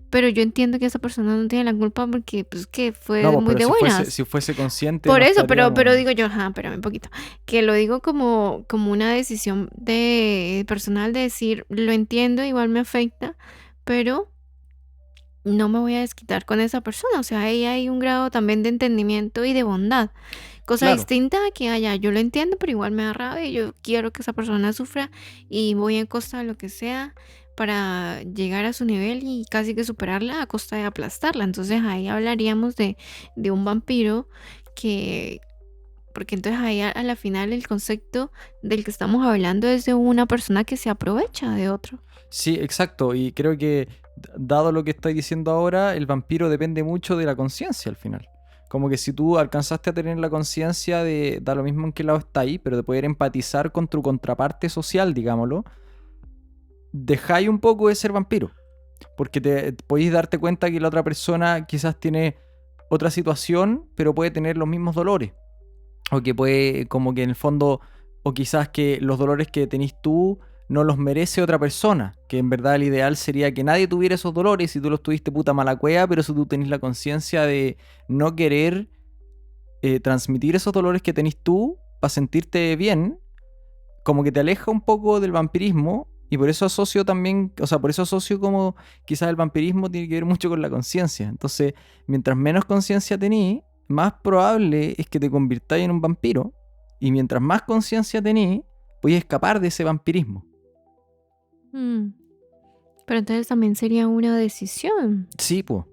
pero yo entiendo que esa persona no tiene la culpa porque, pues, que No, fue pues, muy pero de buenas. si fuese consciente Por no eso, pero estaríamos... digo yo, ajá, espérame un poquito, que lo digo como una decisión de personal de decir, lo entiendo, igual me afecta, pero no me voy a desquitar con esa persona. O sea, ahí hay un grado también de entendimiento y de bondad. Cosa Claro. distinta a que haya, yo lo entiendo, pero igual me da rabia y yo quiero que esa persona sufra y voy en costa de lo que sea para llegar a su nivel y casi que superarla a costa de aplastarla. Entonces ahí hablaríamos de un vampiro que, porque entonces ahí a la final el concepto del que estamos hablando es de una persona que se aprovecha de otro. Sí, exacto. Y creo que, dado lo que estoy diciendo ahora, el vampiro depende mucho de la conciencia al final. Como que si tú alcanzaste a tener la conciencia de, da lo mismo en qué lado está ahí, pero de poder empatizar con tu contraparte social, digámoslo, dejáis un poco de ser vampiro. Porque te podéis darte cuenta que la otra persona quizás tiene otra situación, pero puede tener los mismos dolores. O que puede, como que en el fondo, o quizás que los dolores que tenés tú no los merece otra persona. Que en verdad el ideal sería que nadie tuviera esos dolores si tú los tuviste puta mala cueva, pero si tú tenés la conciencia de no querer transmitir esos dolores que tenés tú para sentirte bien, como que te aleja un poco del vampirismo. Y por eso asocio también, o sea, por eso asocio como quizás el vampirismo tiene que ver mucho con la conciencia. Entonces, mientras menos conciencia tenís, más probable es que te convirtáis en un vampiro. Y mientras más conciencia tenís, podéis escapar de ese vampirismo. Mm. Pero entonces también sería una decisión. Sí, pues.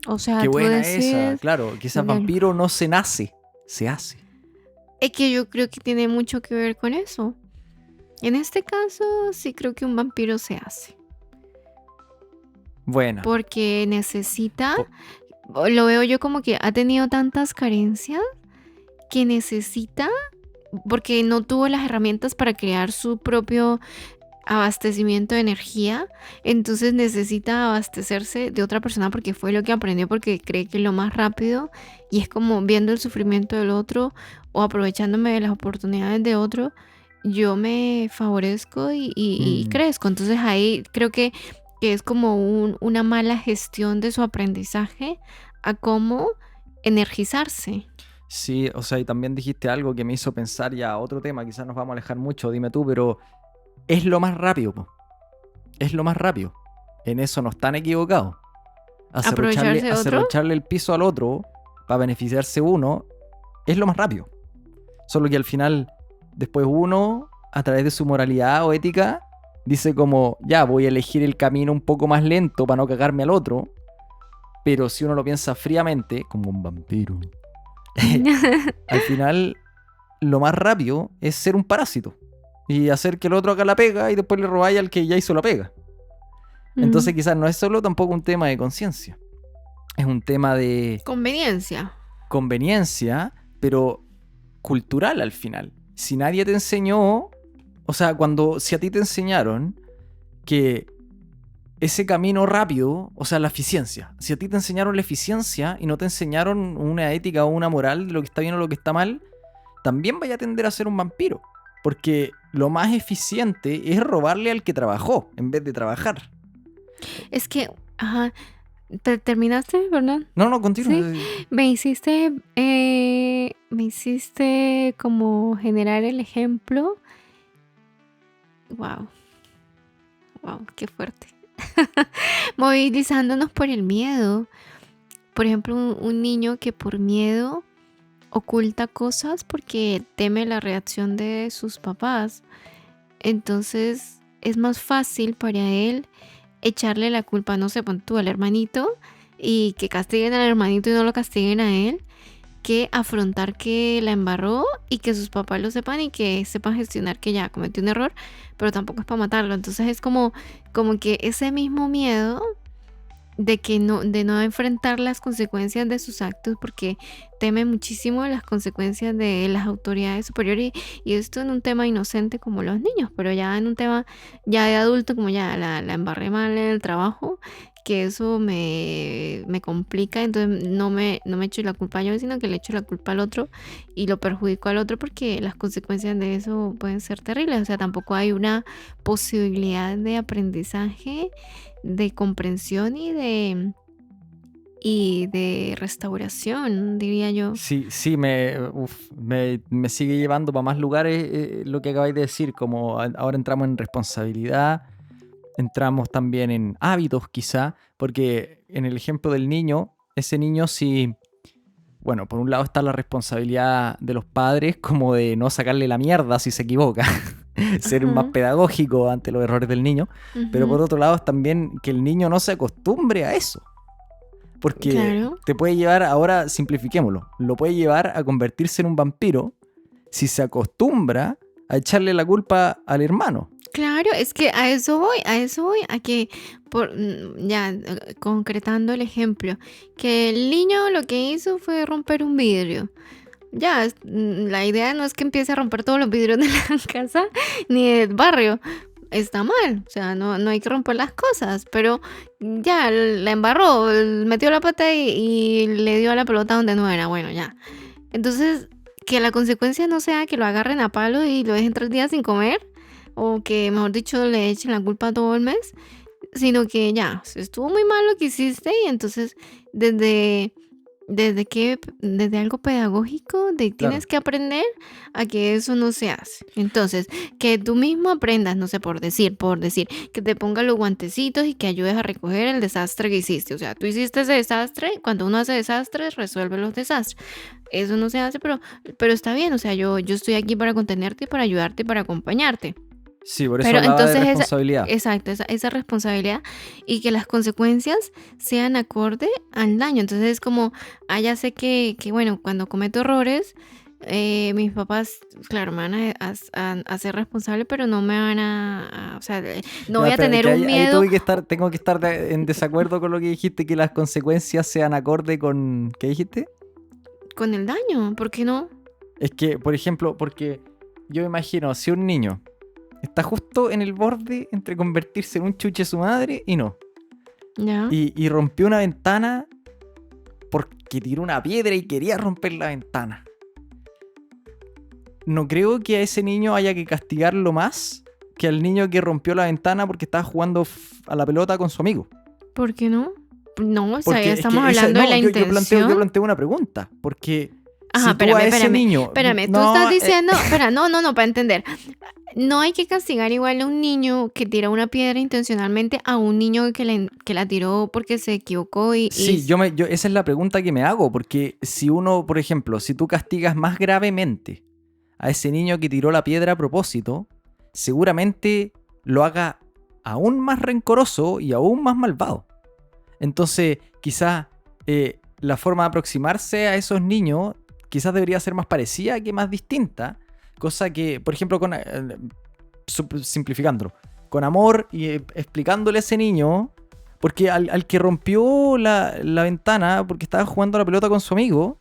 O Qué sea, tú buena esa. decides. Claro, quizás Claro. vampiro no se nace, se hace. Es que yo creo que tiene mucho que ver con eso. En este caso, sí creo que un vampiro se hace. Buena. Porque necesita, Po- o lo veo yo como que ha tenido tantas carencias que necesita, porque no tuvo las herramientas para crear su propio abastecimiento de energía, entonces necesita abastecerse de otra persona porque fue lo que aprendió, porque cree que es lo más rápido y es como viendo el sufrimiento del otro o aprovechándome de las oportunidades de otro, yo me favorezco y Mm. crezco. Entonces ahí creo que es como una mala gestión de su aprendizaje a cómo energizarse. Sí, o sea, y también dijiste algo que me hizo pensar ya a otro tema, quizás nos vamos a alejar mucho, dime tú, pero es lo más rápido, po. Es lo más rápido. En eso no están equivocados. ¿Aprovecharse de otro? Acerrocharle el piso al otro para beneficiarse uno es lo más rápido. Solo que al final, después uno, a través de su moralidad o ética, dice como, ya, voy a elegir el camino un poco más lento para no cagarme al otro. Pero si uno lo piensa fríamente, como un vampiro, al final lo más rápido es ser un parásito y hacer que el otro haga la pega y después le robáis al que ya hizo la pega. Entonces quizás no es solo tampoco un tema de conciencia, es un tema de conveniencia, pero cultural al final. Si nadie te enseñó, o sea, si a ti te enseñaron que ese camino rápido, o sea, la eficiencia, si a ti te enseñaron la eficiencia y no te enseñaron una ética o una moral de lo que está bien o lo que está mal, también vaya a tender a ser un vampiro, porque lo más eficiente es robarle al que trabajó en vez de trabajar. Es que, ajá, ¿terminaste, verdad? No, continúa. Sí. Me hiciste como generar el ejemplo. Wow, qué fuerte. Movilizándonos por el miedo. Por ejemplo, un niño que por miedo oculta cosas porque teme la reacción de sus papás. Entonces es más fácil para él echarle la culpa, no sé, pon tú al hermanito y que castiguen al hermanito y no lo castiguen a él, que afrontar que la embarró y que sus papás lo sepan y que sepan gestionar que ya cometió un error, pero tampoco es para matarlo. Entonces es como que ese mismo miedo de no enfrentar las consecuencias de sus actos porque teme muchísimo las consecuencias de las autoridades superiores y esto en un tema inocente como los niños, pero ya en un tema ya de adulto como ya la embarré mal en el trabajo, que eso me complica, entonces no me echo la culpa yo, sino que le echo la culpa al otro y lo perjudico al otro porque las consecuencias de eso pueden ser terribles. O sea, tampoco hay una posibilidad de aprendizaje, de comprensión y de restauración, diría yo. Sí, me sigue llevando para más lugares lo que acabáis de decir, como ahora entramos en responsabilidad, entramos también en hábitos quizá, porque en el ejemplo del niño, ese niño sí, bueno, por un lado está la responsabilidad de los padres como de no sacarle la mierda si se equivoca, ser más pedagógico ante los errores del niño, pero por otro lado es también que el niño no se acostumbre a eso. Porque claro, te puede llevar, ahora simplifiquémoslo, lo puede llevar a convertirse en un vampiro si se acostumbra a echarle la culpa al hermano. Claro, es que a eso voy, a que, ya concretando el ejemplo, que el niño lo que hizo fue romper un vidrio. Ya, la idea no es que empiece a romper todos los vidrios de la casa ni del barrio. Está mal, o sea, no hay que romper las cosas, pero ya la embarró, metió la pata y le dio a la pelota donde no era, bueno, ya. Entonces, que la consecuencia no sea que lo agarren a palo y lo dejen 3 días sin comer, o que, mejor dicho, le echen la culpa todo el mes, sino que ya, estuvo muy mal lo que hiciste y entonces desde algo pedagógico tienes que aprender a que eso no se hace. Entonces, que tú mismo aprendas, no sé, por decir, que te pongas los guantecitos y que ayudes a recoger el desastre que hiciste. O sea, tú hiciste ese desastre, cuando uno hace desastres, resuelve los desastres. Eso no se hace, pero está bien. O sea, yo estoy aquí para contenerte, para ayudarte, para acompañarte. Sí, por eso hablaba de responsabilidad. Exacto, esa responsabilidad y que las consecuencias sean acorde al daño. Entonces es como, ya sé que bueno, cuando cometo errores, mis papás, claro, me van a hacer responsable, pero no me van o sea, no voy a tener un miedo. Ahí tengo que estar en desacuerdo con lo que dijiste, que las consecuencias sean acorde con, ¿qué dijiste? Con el daño, ¿por qué no? Es que, por ejemplo, porque yo me imagino, si un niño está justo en el borde entre convertirse en un chuche su madre y no. ¿Ya? Y rompió una ventana porque tiró una piedra y quería romper la ventana. No creo que a ese niño haya que castigarlo más que al niño que rompió la ventana porque estaba jugando a la pelota con su amigo. ¿Por qué no? No, o sea, ya estamos hablando de la intención. Yo planteo una pregunta, porque Ajá, Si tú a ese niño... espérame, tú No, estás diciendo, espera, no, para entender. No hay que castigar igual a un niño que tira una piedra intencionalmente a un niño que la tiró porque se equivocó sí, esa es la pregunta que me hago, porque si uno, por ejemplo, si tú castigas más gravemente a ese niño que tiró la piedra a propósito, seguramente lo haga aún más rencoroso y aún más malvado. Entonces, quizás la forma de aproximarse a esos niños quizás debería ser más parecida que más distinta. Cosa que, por ejemplo, simplificándolo, con amor y explicándole a ese niño, porque al que rompió la ventana porque estaba jugando a la pelota con su amigo,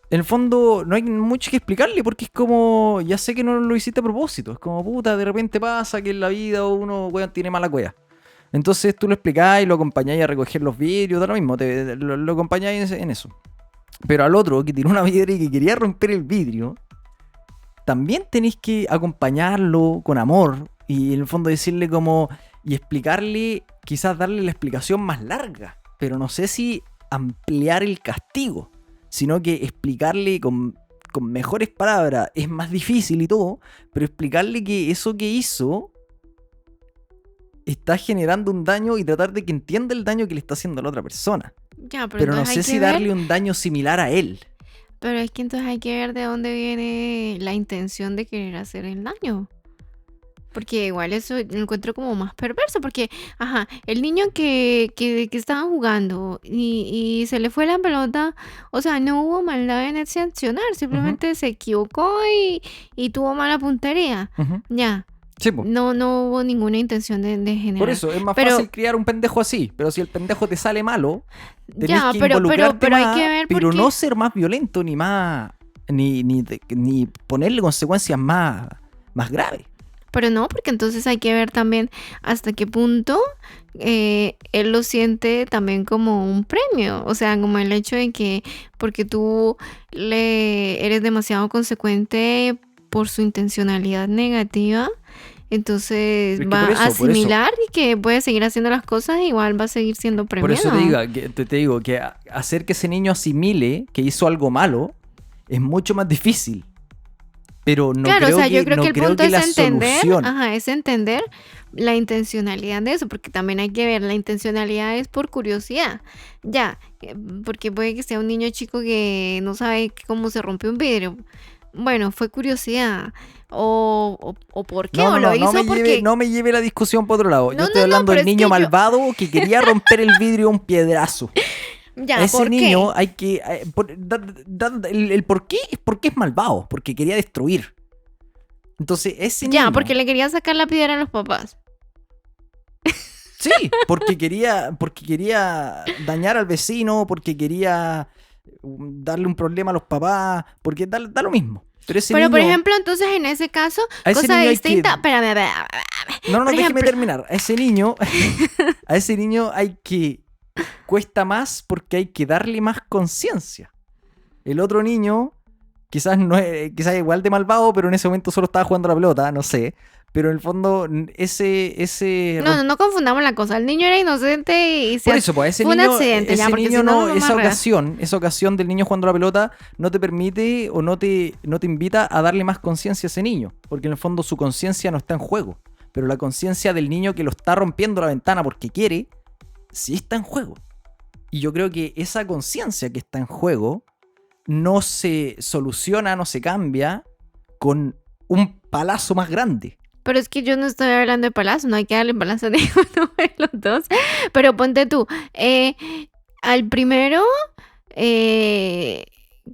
en el fondo no hay mucho que explicarle, porque es como, ya sé que no lo hiciste a propósito, es como, puta, de repente pasa que en la vida uno, weón, tiene mala cueva. Entonces tú lo explicás y lo acompañáis a recoger los vidrios, da lo mismo, lo acompañáis en eso. Pero al otro que tiró una piedra y que quería romper el vidrio, también tenéis que acompañarlo con amor y en el fondo decirle como, y explicarle, quizás darle la explicación más larga, pero no sé si ampliar el castigo, sino que explicarle con mejores palabras. Es más difícil y todo, pero explicarle que eso que hizo está generando un daño y tratar de que entienda el daño que le está haciendo a la otra persona. Ya, Pero no sé si darle un daño similar a él. Pero es que entonces hay que ver de dónde viene la intención de querer hacer el daño. Porque igual eso lo encuentro como más perverso. Porque, ajá, el niño que estaba jugando y se le fue la pelota, o sea, no hubo maldad en ese accionar. Simplemente se equivocó y tuvo mala puntería. Ya. Sí, po. No hubo ninguna intención de generar. Por eso, es más fácil criar un pendejo así. Pero si el pendejo te sale malo, tenés que involucrarte pero más, hay que ver pero no ser más violento ni más... Ni ponerle consecuencias más graves. Pero no, porque entonces hay que ver también hasta qué punto él lo siente también como un premio. O sea, como el hecho de que porque tú eres demasiado consecuente por su intencionalidad negativa, entonces va a asimilar y que puede seguir haciendo las cosas, igual va a seguir siendo premiado. Por eso te digo que hacer que ese niño asimile que hizo algo malo es mucho más difícil. Pero no claro, creo o sea, yo que, creo no que el creo punto que la es entender, solución... es entender la intencionalidad de eso, porque también hay que ver, la intencionalidad es por curiosidad, ya, porque puede que sea un niño chico que no sabe cómo se rompe un vidrio. Bueno, fue curiosidad. O por qué, o lo hizo porque... No me lleve la discusión por otro lado. No, yo estoy hablando del niño malvado que quería romper el vidrio de un piedrazo. Ya, ese ¿por niño qué? hay que... el por qué es porque es malvado, porque quería destruir. Entonces ese niño... Ya, porque le quería sacar la piedra a los papás. Sí, porque quería dañar al vecino, porque quería darle un problema a los papás, porque da lo mismo. Pero niño, por ejemplo, entonces en ese caso, cosa distinta... Espérame. No, déjeme terminar. A ese niño hay que... Cuesta más porque hay que darle más conciencia. El otro niño quizás quizás igual de malvado, pero en ese momento solo estaba jugando a la pelota, no sé. Pero en el fondo, ese... No confundamos la cosa. El niño era inocente y por eso, pues, fue un accidente. Ese ya, porque niño si no, esa ocasión del niño jugando a la pelota no te permite o no te invita a darle más conciencia a ese niño. Porque en el fondo su conciencia no está en juego. Pero la conciencia del niño que lo está rompiendo la ventana porque quiere, sí está en juego. Y yo creo que esa conciencia que está en juego no se soluciona, no se cambia con un palazo más grande. Pero es que yo no estoy hablando de palazo, no hay que darle palazo a ninguno de los dos. Pero ponte tú, al primero,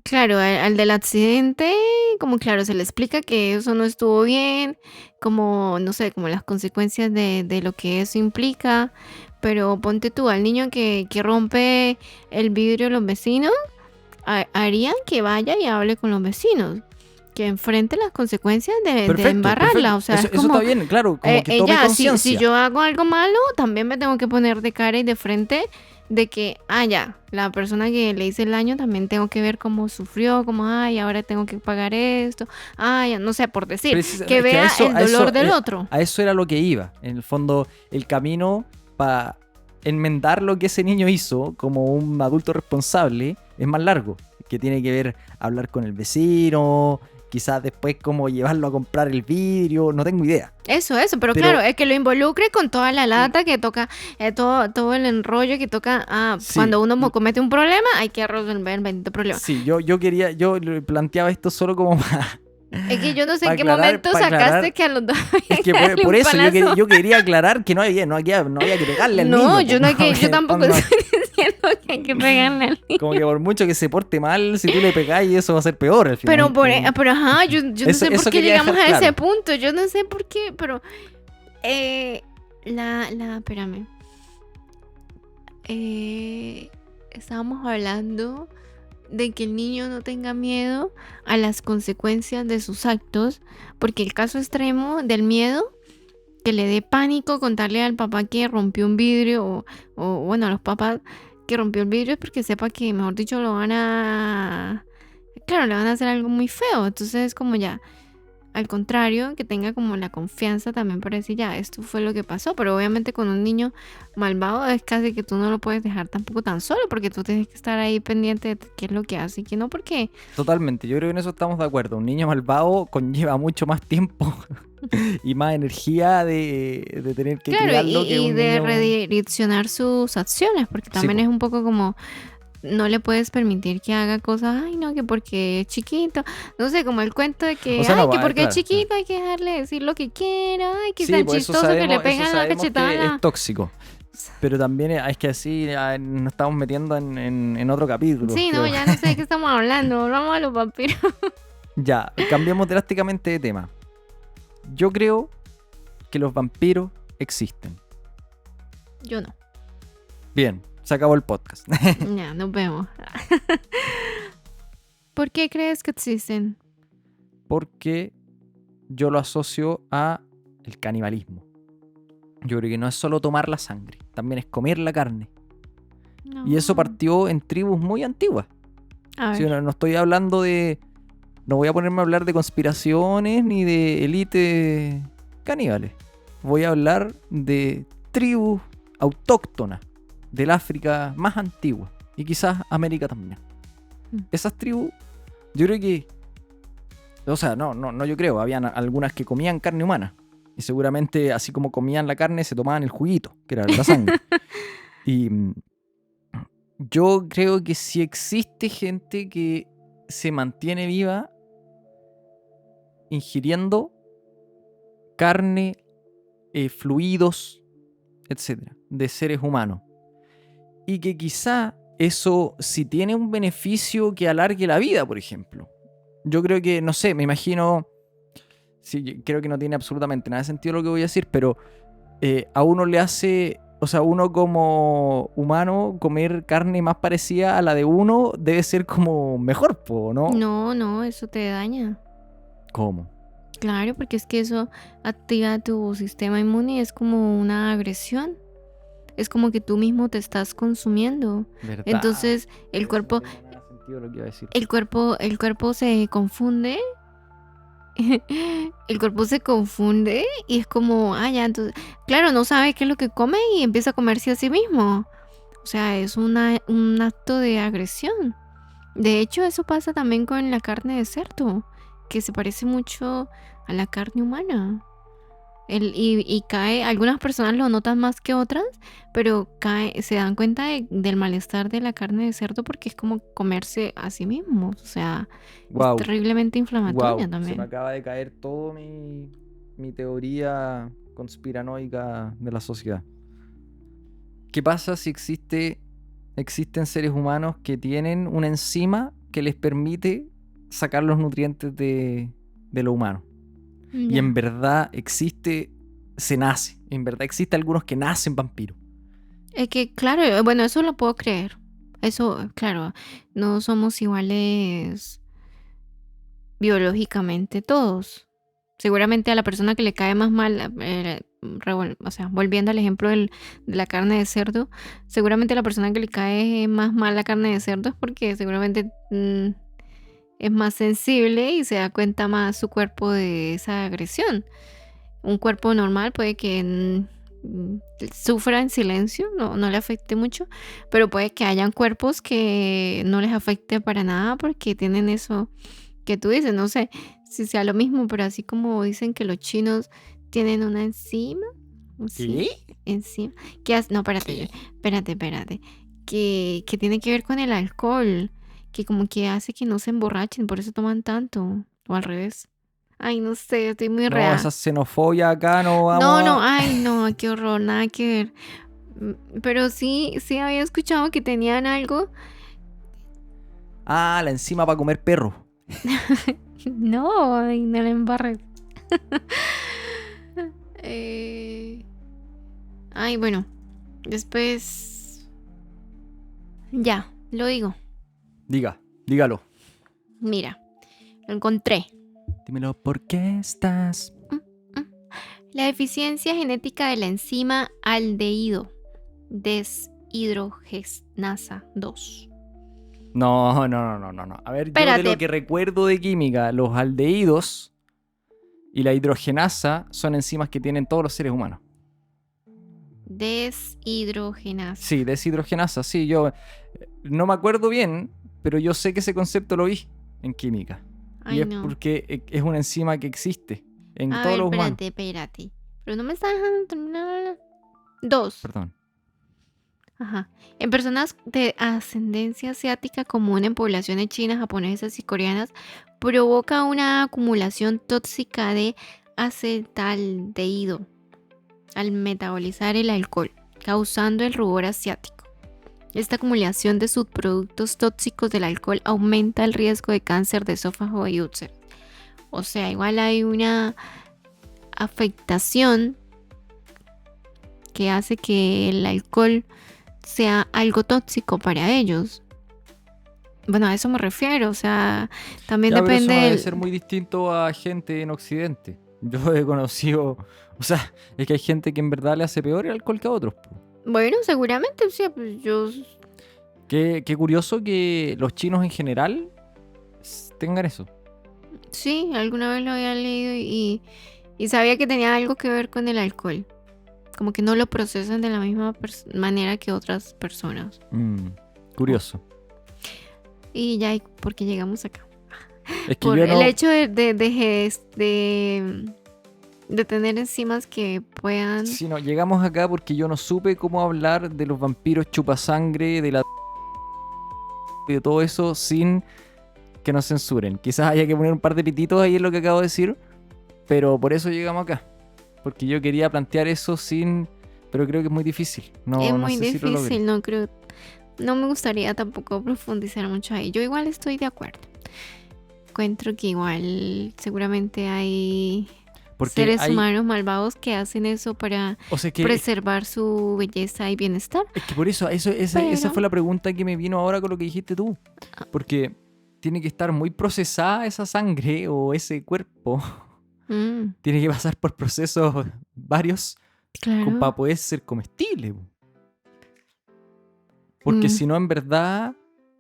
claro, al del accidente, como claro, se le explica que eso no estuvo bien, como, no sé, como las consecuencias de lo que eso implica. Pero ponte tú, al niño que rompe el vidrio de los vecinos, harían que vaya y hable con los vecinos, que enfrente las consecuencias de embarrarla. Perfecto. O sea, eso está bien, claro, como que tome conciencia. Si yo hago algo malo, también me tengo que poner de cara y de frente de que, la persona que le hice el daño también tengo que ver cómo sufrió, como, ahora tengo que pagar esto, no sé, por decir, que vea el dolor del otro. A eso era lo que iba. En el fondo, el camino para enmendar lo que ese niño hizo como un adulto responsable es más largo. que tiene que ver hablar con el vecino, quizás después como llevarlo a comprar el vidrio, no tengo idea. Eso, pero claro, es que lo involucre con toda la lata que toca, todo el enrollo que toca. Sí. Cuando uno comete un problema, hay que resolver el bendito problema. Sí, yo planteaba esto solo como para... Es que yo no sé Pa' en qué aclarar, momento pa' sacaste aclarar. que a los dos Es que había por un eso palazo. yo quería aclarar que no había que pegarle al niño. No, po. yo tampoco estoy diciendo que hay que pegarle al niño. Como que por mucho que se porte mal, si tú le pegás, eso va a ser peor al final. Pero ajá, yo no Eso- sé por eso qué quería llegamos a dejar ese claro. punto. Yo no sé por qué, pero espérame. Estábamos hablando de que el niño no tenga miedo a las consecuencias de sus actos, porque el caso extremo del miedo, que le dé pánico contarle al papá que rompió un vidrio, o bueno, a los papás que rompió el vidrio, es porque sepa que, mejor dicho, le van a hacer algo muy feo. Entonces es como ya, al contrario, que tenga como la confianza también para decir, ya, esto fue lo que pasó. Pero obviamente con un niño malvado es casi que tú no lo puedes dejar tampoco tan solo, porque tú tienes que estar ahí pendiente de qué es lo que hace y qué no, porque Totalmente, yo creo que en eso estamos de acuerdo. Un niño malvado conlleva mucho más tiempo y más energía de tener que claro, criarlo que y un de niño... redireccionar sus acciones, porque Sí, también po. es un poco como, no le puedes permitir que haga cosas, ay no, que porque es chiquito, no sé, como el cuento de que, O sea, ay, no, que porque es claro. chiquito hay que dejarle decir lo que quiera, ay, que es Sí, tan pues eso chistoso que le sabemos, pegan la que cachetada. es tóxico. Pero también es que así nos estamos metiendo en otro capítulo. Sí, no, creo. ya no sé de qué estamos hablando, vamos a los vampiros. Ya, cambiamos drásticamente de tema. Yo creo que los vampiros existen. Yo no, Bien, se acabó el podcast. ya, nos vemos. ¿Por qué crees que existen? Porque yo lo asocio a el canibalismo. Yo creo que no es solo tomar la sangre, también es comer la carne. No. Y eso partió en tribus muy antiguas. A Sí, ver, no estoy hablando de... No voy a ponerme a hablar de conspiraciones ni de élites caníbales. Voy a hablar de tribus autóctonas del África más antigua y quizás América también. Esas tribus, yo creo que... O sea, no yo creo. Habían algunas que comían carne humana. Y seguramente, así como comían la carne, se tomaban el juguito, que era la sangre. Y yo creo que si existe gente que se mantiene viva ingiriendo carne, fluidos, etcétera, de seres humanos. Y que quizá eso, si tiene un beneficio que alargue la vida, por ejemplo. Yo creo que, no sé, me imagino... Sí, creo que no tiene absolutamente nada de sentido lo que voy a decir, pero a uno le hace... O sea, uno como humano, comer carne más parecida a la de uno debe ser como mejor, ¿no? no, eso te daña. ¿Cómo? Claro, porque es que eso activa tu sistema inmune y es como una agresión. Es como que tú mismo te estás consumiendo. ¿Verdad? Entonces el cuerpo, No tiene nada de sentido lo que iba a decir. el cuerpo se confunde. El cuerpo se confunde y es como, ya, entonces, claro, no sabe qué es lo que come y empieza a comerse a sí mismo. O sea, es un acto de agresión. De hecho, eso pasa también con la carne de cerdo, que se parece mucho a la carne humana. Y cae, algunas personas lo notan más que otras, pero se dan cuenta del malestar de la carne de cerdo porque es como comerse a sí mismos. O sea, Wow. es terriblemente inflamatoria Se me también. acaba de caer todo mi teoría conspiranoica de la sociedad. ¿Qué pasa si existen seres humanos que tienen una enzima que les permite sacar los nutrientes de lo humano? Y Ya. en verdad se nace. En verdad existe algunos que nacen vampiros. Es que, claro, bueno, eso lo puedo creer. Eso, claro, no somos iguales biológicamente todos. Seguramente a la persona que le cae más mal, o sea, volviendo al ejemplo de la carne de cerdo, seguramente a la persona que le cae más mal la carne de cerdo es porque seguramente es más sensible y se da cuenta más su cuerpo de esa agresión. Un cuerpo normal puede que sufra en silencio, no le afecte mucho, pero puede que hayan cuerpos que no les afecte para nada porque tienen eso que tú dices, no sé si sea lo mismo, pero así como dicen que los chinos tienen una enzima, sí, ¿Qué? enzima, no, espérate, ¿Qué? espérate, que tiene que ver con el alcohol, que como que hace que no se emborrachen, por eso toman tanto, o al revés. Ay, no sé, estoy muy No, real. esa xenofobia acá no No, vamos no, a... ay, no, qué horror, nada que ver. Pero sí había escuchado que tenían algo. Ah, la enzima para comer perro. No, ay, no la embarres. Eh, Ay, bueno, después ya, lo digo. Dígalo. Mira, lo encontré. Dímelo, ¿por qué estás? Mm, mm. La deficiencia genética de la enzima aldehído deshidrogenasa 2. No. A ver, yo de lo Espérate, que recuerdo de química, los aldehídos y la hidrogenasa son enzimas que tienen todos los seres humanos. deshidrogenasa. Sí, deshidrogenasa, sí, yo no me acuerdo bien, pero yo sé que ese concepto lo vi en química. Y Ay, es no. porque es una enzima que existe en A todos ver, los humanos. espérate. Pero no me está dejando terminar. 2. Perdón. Ajá. En personas de ascendencia asiática común en poblaciones chinas, japonesas y coreanas, provoca una acumulación tóxica de acetaldehído al metabolizar el alcohol, causando el rubor asiático. Esta acumulación de subproductos tóxicos del alcohol aumenta el riesgo de cáncer de esófago y úlceras. O sea, igual hay una afectación que hace que el alcohol sea algo tóxico para ellos. Bueno, a eso me refiero, o sea, también Ya, pero eso depende no debe del... ser muy distinto a gente en Occidente. Yo he conocido, o sea, es que hay gente que en verdad le hace peor el alcohol que a otros, po. Bueno, seguramente, o sea, pues yo... Qué curioso que los chinos en general tengan eso. Sí, alguna vez lo había leído y sabía que tenía algo que ver con el alcohol. Como que no lo procesan de la misma manera que otras personas. Curioso. Y ya, porque llegamos acá. Es que Por yo el no... hecho de tener enzimas que puedan... Si no, llegamos acá porque yo no supe cómo hablar de los vampiros chupasangre, de la... de todo eso sin que nos censuren. Quizás haya que poner un par de pititos ahí en lo que acabo de decir, pero por eso llegamos acá. Porque yo quería plantear eso sin... Pero creo que es muy difícil. Es No muy sé si lo logré. difícil, no creo... No me gustaría tampoco profundizar mucho ahí. Yo igual estoy de acuerdo. Encuentro que igual seguramente hay Porque seres hay... humanos malvados que hacen eso para O sea, que preservar su belleza y bienestar. es que por eso, esa Pero... fue la pregunta que me vino ahora con lo que dijiste tú. Porque tiene que estar muy procesada esa sangre o ese cuerpo. mm, Tiene que pasar por procesos varios para claro. poder ser comestible. Porque Mm, si no, en verdad,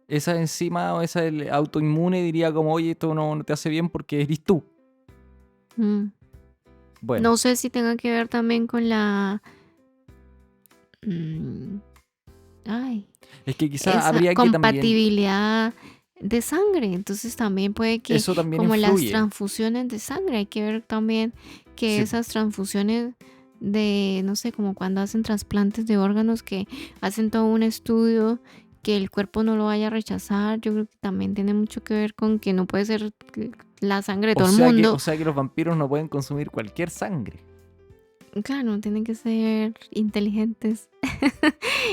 esa enzima o esa autoinmune diría como, oye, esto no te hace bien porque eres tú. mm. Bueno, No sé si tenga que ver también con la... mm, ay, es que quizá esa habría que también, compatibilidad de sangre. Entonces también puede que, eso también como las influye. transfusiones de sangre, hay que ver también que Sí, po. esas transfusiones de, no sé, como cuando hacen trasplantes de órganos, que hacen todo un estudio que el cuerpo no lo vaya a rechazar. Yo creo que también tiene mucho que ver con que no puede ser la sangre de todo el O mundo. sea que los vampiros no pueden consumir cualquier sangre. Claro, tienen que ser inteligentes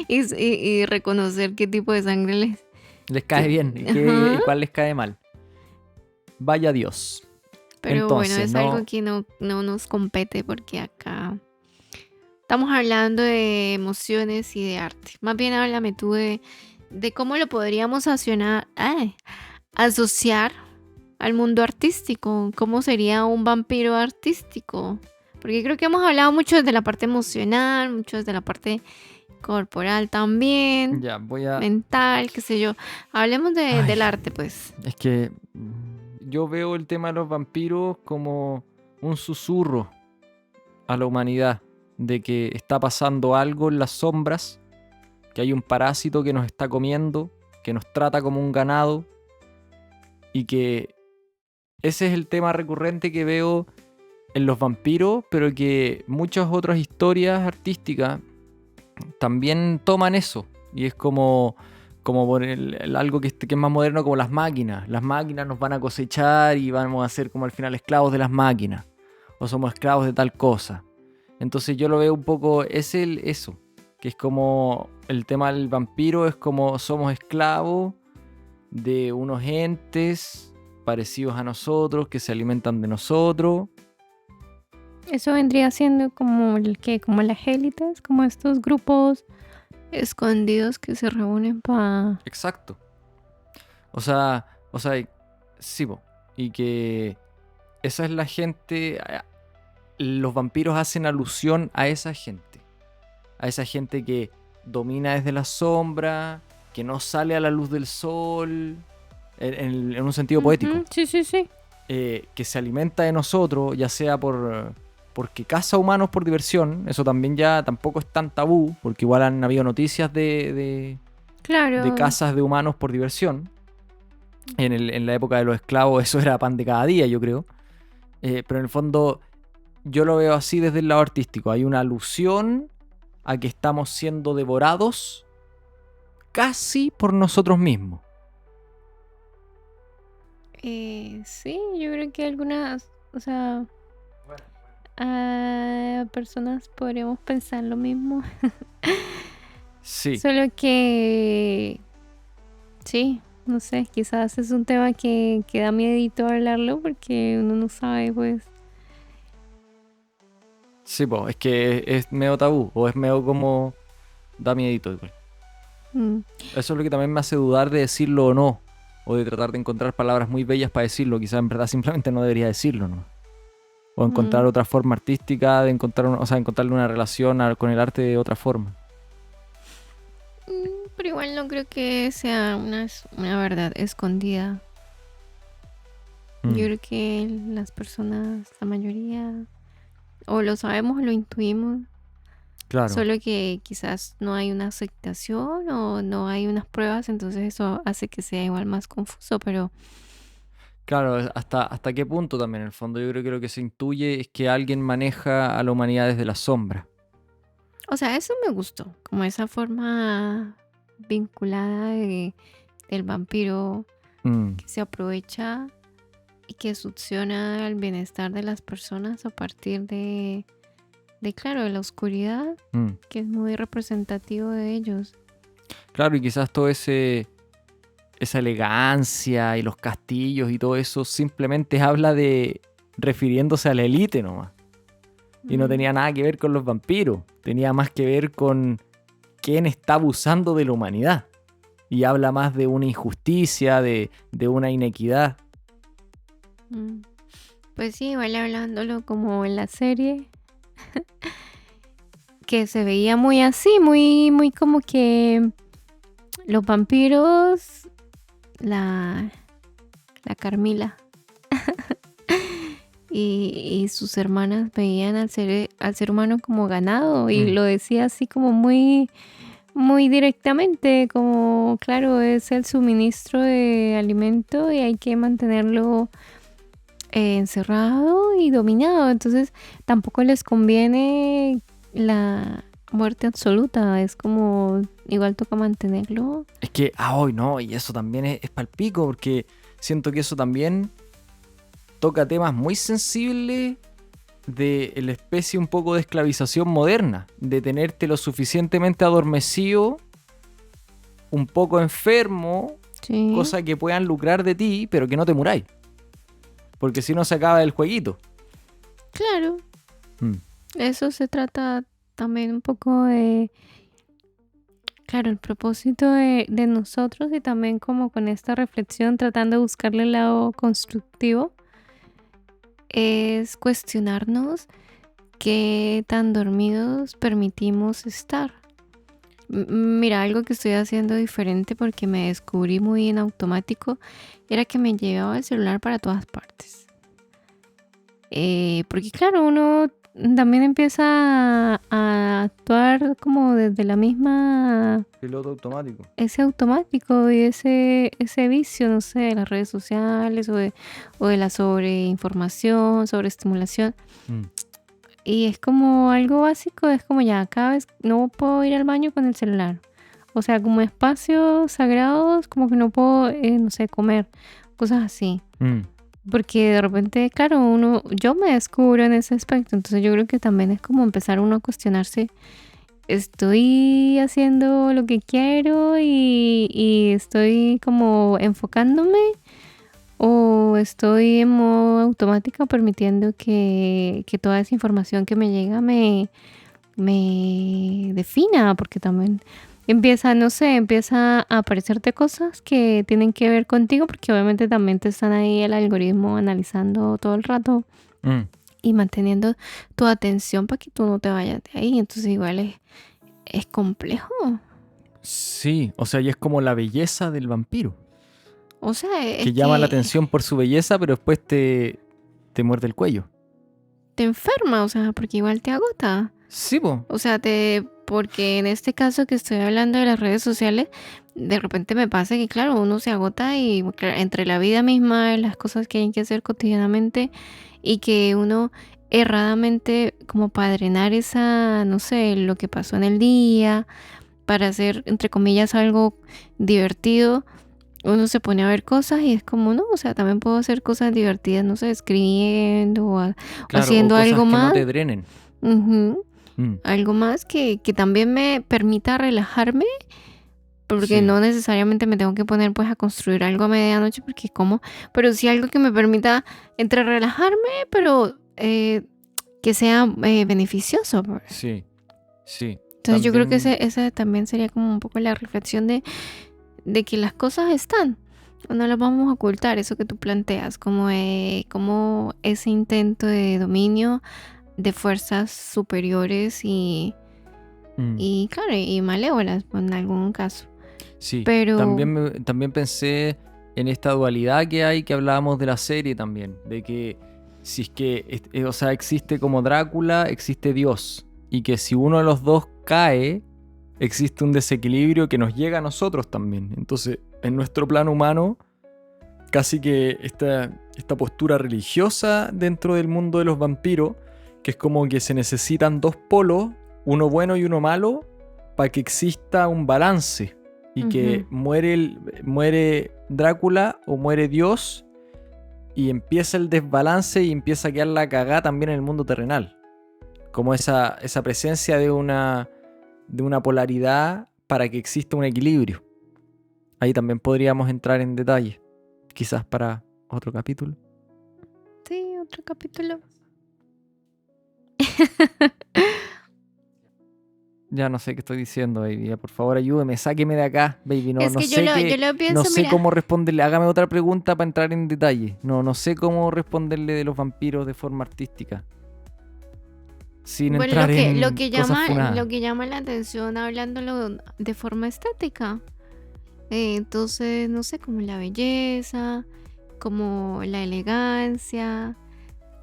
y reconocer qué tipo de sangre les... Les cae bien Ajá. y cuál les cae mal. Vaya Dios. Pero bueno, Entonces, es algo que no nos compete porque acá estamos hablando de emociones y de arte. Más bien háblame tú de cómo lo podríamos asociar al mundo artístico. ¿Cómo sería un vampiro artístico? Porque creo que hemos hablado mucho desde la parte emocional, mucho desde la parte corporal también, ya voy a... mental, qué sé yo. Hablemos Ay, del arte, pues. es que yo veo el tema de los vampiros como un susurro a la humanidad de que está pasando algo en las sombras, que hay un parásito que nos está comiendo, que nos trata como un ganado, y que ese es el tema recurrente que veo en los vampiros, pero que muchas otras historias artísticas también toman eso. Y es como por algo que es más moderno, como las máquinas. Las máquinas nos van a cosechar y vamos a ser como al final esclavos de las máquinas. O somos esclavos de tal cosa. Entonces yo lo veo un poco, eso. Que es como el tema del vampiro, es como somos esclavos de unos entes parecidos a nosotros, que se alimentan de nosotros. Eso vendría siendo como como las élites, como estos grupos Escondidos que se reúnen para... Exacto. O sea, sí, po. Y que esa es la gente. Los vampiros hacen alusión a esa gente. A esa gente que domina desde la sombra, que no sale a la luz del sol, en un sentido poético. Sí. Que se alimenta de nosotros, ya sea porque caza humanos por diversión. Eso también ya tampoco es tan tabú, porque igual han habido noticias de Claro. cazas de humanos por diversión. En la época de los esclavos eso era pan de cada día, yo creo. Pero en el fondo yo lo veo así desde el lado artístico. Hay una alusión a que estamos siendo devorados casi por nosotros mismos. Sí, yo creo que algunas, o sea, personas podríamos pensar lo mismo. Sí. Solo que, sí, no sé, quizás es un tema que da miedito hablarlo porque uno no sabe, pues. Sí, pues, es que es medio tabú, o es medio como da miedito igual. Eso es lo que también me hace dudar de decirlo o no, o de tratar de encontrar palabras muy bellas para decirlo. Quizás en verdad simplemente no debería decirlo, ¿no? O encontrar otra forma artística de encontrarle una relación con el arte de otra forma. Pero igual no creo que sea una verdad escondida. Yo creo que las personas, la mayoría, o lo sabemos o lo intuimos. Claro. Solo que quizás no hay una aceptación o no hay unas pruebas, entonces eso hace que sea igual más confuso, pero... Claro, hasta qué punto también en el fondo. Yo creo que lo que se intuye es que alguien maneja a la humanidad desde la sombra. O sea, eso me gustó, como esa forma vinculada del vampiro que se aprovecha y que succiona el bienestar de las personas a partir de claro, de la oscuridad, que es muy representativo de ellos. Claro, y quizás todo esa elegancia y los castillos y todo eso simplemente habla de refiriéndose a la élite nomás. Y no tenía nada que ver con los vampiros. Tenía más que ver con quién está abusando de la humanidad. Y habla más de una injusticia, de una inequidad. Pues sí, igual hablándolo como en la serie, que se veía muy así, muy como que los vampiros, la Carmila y sus hermanas veían al ser humano como ganado y lo decía así como muy directamente, como claro, es el suministro de alimento y hay que mantenerlo encerrado y dominado, entonces tampoco les conviene la muerte absoluta, es como igual toca mantenerlo. Es que, hoy no, y eso también es palpico, porque siento que eso también toca temas muy sensibles de la especie un poco de esclavización moderna, de tenerte lo suficientemente adormecido, un poco enfermo, Sí. cosa que puedan lucrar de ti, pero que no te muráis. Porque si no se acaba el jueguito. Claro. Eso se trata también un poco de... Claro, el propósito de nosotros y también como con esta reflexión tratando de buscarle el lado constructivo es cuestionarnos qué tan dormidos permitimos estar. Mira, algo que estoy haciendo diferente porque me descubrí muy en automático era que me llevaba el celular para todas partes. Porque claro, uno también empieza a actuar como desde la misma, Piloto automático. ese automático y ese vicio, no sé, de las redes sociales o de la sobreinformación, sobreestimulación. Mm. Y es como algo básico, es como ya, cada vez no puedo ir al baño con el celular. O sea, como espacios sagrados, como que no puedo, no sé, comer, cosas así. Mm. Porque de repente, claro, yo me descubro en ese aspecto, entonces yo creo que también es como empezar uno a cuestionarse, estoy haciendo lo que quiero y estoy como enfocándome o estoy en modo automático permitiendo que toda esa información que me llega me defina, porque también empieza, no sé, empieza a aparecerte cosas que tienen que ver contigo, porque obviamente también te están ahí el algoritmo analizando todo el rato Mm. y manteniendo tu atención para que tú no te vayas de ahí. Entonces igual es complejo. Sí, o sea, y es como la belleza del vampiro, O sea, es que llama la que atención por su belleza, pero después te muerde el cuello. te enferma, o sea, porque igual te agota. Sí, po. O sea, porque en este caso que estoy hablando de las redes sociales, de repente me pasa que, claro, uno se agota y entre la vida misma, las cosas que hay que hacer cotidianamente y que uno erradamente, como para drenar esa, no sé, lo que pasó en el día, para hacer, entre comillas, algo divertido, uno se pone a ver cosas y es como, no, o sea, también puedo hacer cosas divertidas, no sé, escribiendo o Claro, o haciendo cosas algo que no más. te drenen. Ujú. Mm. Algo más que también me permita relajarme, porque Sí. no necesariamente me tengo que poner pues a construir algo a medianoche, porque pero sí algo que me permita entre relajarme, pero que sea beneficioso, pues. Sí, sí. Entonces yo creo que También, esa también sería como un poco la reflexión de que las cosas están, no las vamos a ocultar, eso que tú planteas, como ese intento de dominio de fuerzas superiores y claro, y malévolas pues, en algún caso. sí. Pero También pensé en esta dualidad que hay, que hablábamos de la serie también, de que si es que, o sea, existe como Drácula, existe Dios, y que si uno de los dos cae, existe un desequilibrio que nos llega a nosotros también. Entonces, en nuestro plano humano, casi que esta postura religiosa dentro del mundo de los vampiros, que es como que se necesitan dos polos, uno bueno y uno malo, para que exista un balance. Y que ujú, muere Drácula o muere Dios y empieza el desbalance y empieza a quedar la cagada también en el mundo terrenal. Como esa presencia de una polaridad para que exista un equilibrio. Ahí también podríamos entrar en detalle, quizás para otro capítulo. sí, otro capítulo. Ya no sé qué estoy diciendo, baby. Ya, por favor, ayúdeme, sáqueme de acá, baby. No, Es no que sé yo lo no pienso, sé mira. cómo responderle. Hágame otra pregunta para entrar en detalle. No sé cómo responderle de los vampiros de forma artística. Sin Bueno, entrar en cosas lo funadas. que llama la atención hablándolo de forma estética. Entonces, no sé, como la belleza, como la elegancia,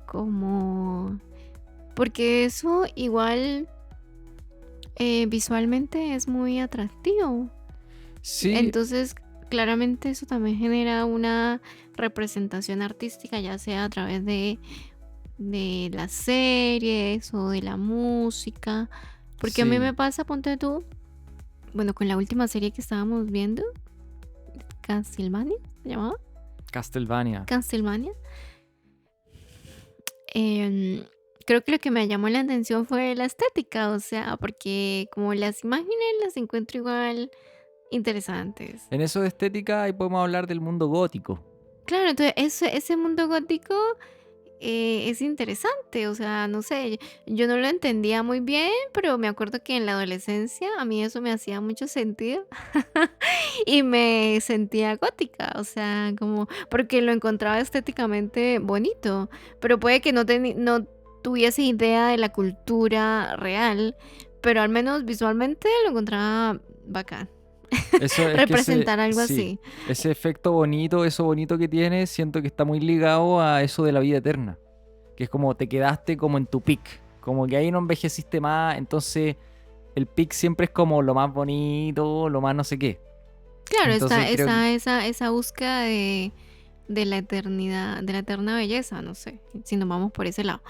como... Porque eso igual visualmente es muy atractivo. Sí, Entonces, claramente eso también genera una representación artística, ya sea a través de las series o de la música. Porque a mí me sí. pasa, ponte tú, bueno, con la última serie que estábamos viendo, Castlevania, ¿se llamaba? Castlevania. Castlevania. Em, Creo que lo que me llamó la atención fue la estética, o sea, porque como las imágenes las encuentro igual interesantes. En eso de estética, ahí podemos hablar del mundo gótico. Claro, entonces ese mundo gótico es interesante, o sea, no sé, yo no lo entendía muy bien, pero me acuerdo que en la adolescencia a mí eso me hacía mucho sentido y me sentía gótica, o sea, como porque lo encontraba estéticamente bonito, pero puede que no tuviese idea de la cultura real, pero al menos visualmente lo encontraba bacán. Eso es que Representar algo sí, así. ese efecto bonito, eso bonito que tiene, siento que está muy ligado a eso de la vida eterna. Que es como te quedaste como en tu peak, Como que ahí no envejeciste más, entonces el pic siempre es como lo más bonito, lo más no sé qué. Claro, Entonces creo que... esa búsqueda de la eternidad, de la eterna belleza, no sé, si nos vamos por ese lado.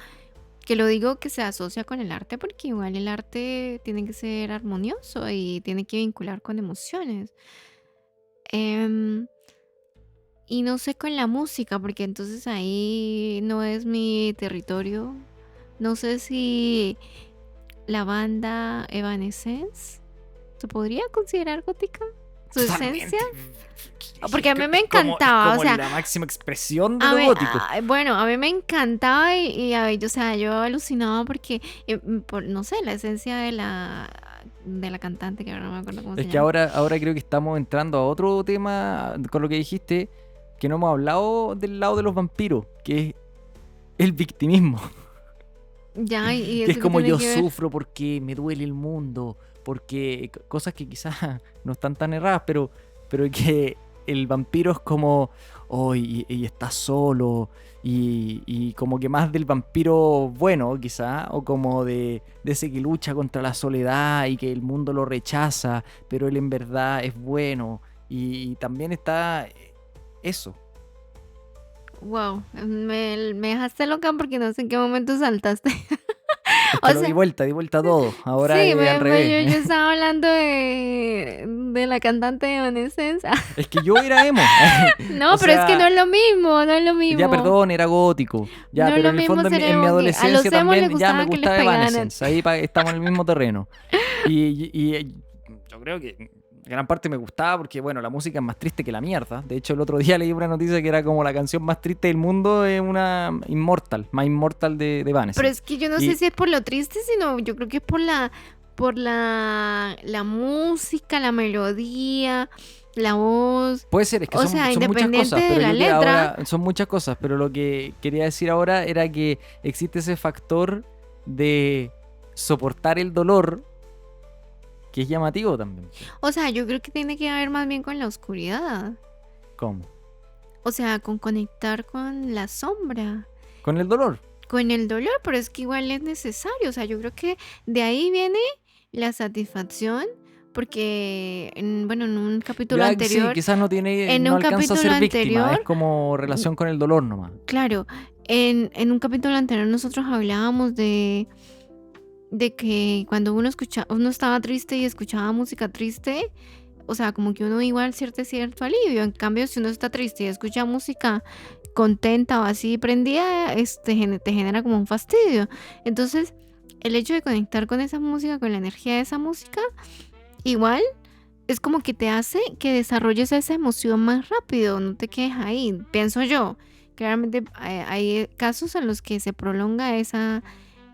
Que lo digo que se asocia con el arte porque igual el arte tiene que ser armonioso y tiene que vincular con emociones. Em, y no sé con la música, porque entonces ahí no es mi territorio. No sé si la banda Evanescence se podría considerar gótica, su Totalmente. esencia. Porque a mí me Es como encantaba, o sea, la máxima expresión de a lo mí, gótico. bueno, a mí me encantaba o sea, yo alucinaba porque, no sé, la esencia de la cantante, que ahora no me acuerdo cómo Es se que llama. ahora creo que estamos entrando a otro tema con lo que dijiste, que no hemos hablado del lado de los vampiros, que es el victimismo. Ya, y Que eso es que como tiene yo que ver. sufro porque me duele el mundo, porque cosas que quizás no están tan erradas, pero que el vampiro es como, oh, y está solo, y como que más del vampiro bueno, quizás, o como de ese que lucha contra la soledad y que el mundo lo rechaza, pero él en verdad es bueno, y también está eso. Wow, me dejaste loca porque no sé en qué momento saltaste. Es O que lo sea, di vuelta todo, ahora sí, es al yo revés. estaba hablando de la cantante de Evanescence. Es que yo era emo. No, O pero es que no sea, es lo mismo, no es lo ya mismo. perdón, era gótico. Ya, No es pero lo en el mismo fondo ser en mi emo que a adolescencia los emos les también ya me gustaba que les gustaba pegaran. Evanescence. Ahí estamos en el mismo terreno. Y yo creo que gran parte me gustaba porque, bueno, la música es más triste que la mierda. De hecho, el otro día leí una noticia que era como la canción más triste del mundo, es una Immortal, más Immortal de Pero Evanescence. es que yo no sé Y si es por lo triste, sino yo creo que es por la música, la melodía, la voz. puede ser, es que O son sea, muchas independiente cosas, de pero la yo que letra. ahora son muchas cosas, pero lo que quería decir ahora era que existe ese factor de soportar el dolor que es llamativo también. O sea, yo creo que tiene que ver más bien con la oscuridad. ¿Cómo? O sea, con conectar con la sombra, Con el dolor. con el dolor, pero es que igual es necesario. O sea, yo creo que de ahí viene la satisfacción, porque, bueno, en un capítulo Ya sí, anterior, quizás no alcanza a ser víctima, es como relación con el dolor nomás. claro, en un capítulo anterior nosotros hablábamos de que cuando uno estaba triste y escuchaba música triste, o sea, como que uno igual siente cierto alivio. En cambio, si uno está triste y escucha música contenta o así prendida, te genera como un fastidio. Entonces, el hecho de conectar con esa música, con la energía de esa música, igual es como que te hace que desarrolles esa emoción más rápido, no te quedes ahí, pienso yo. Claramente hay casos en los que se prolonga esa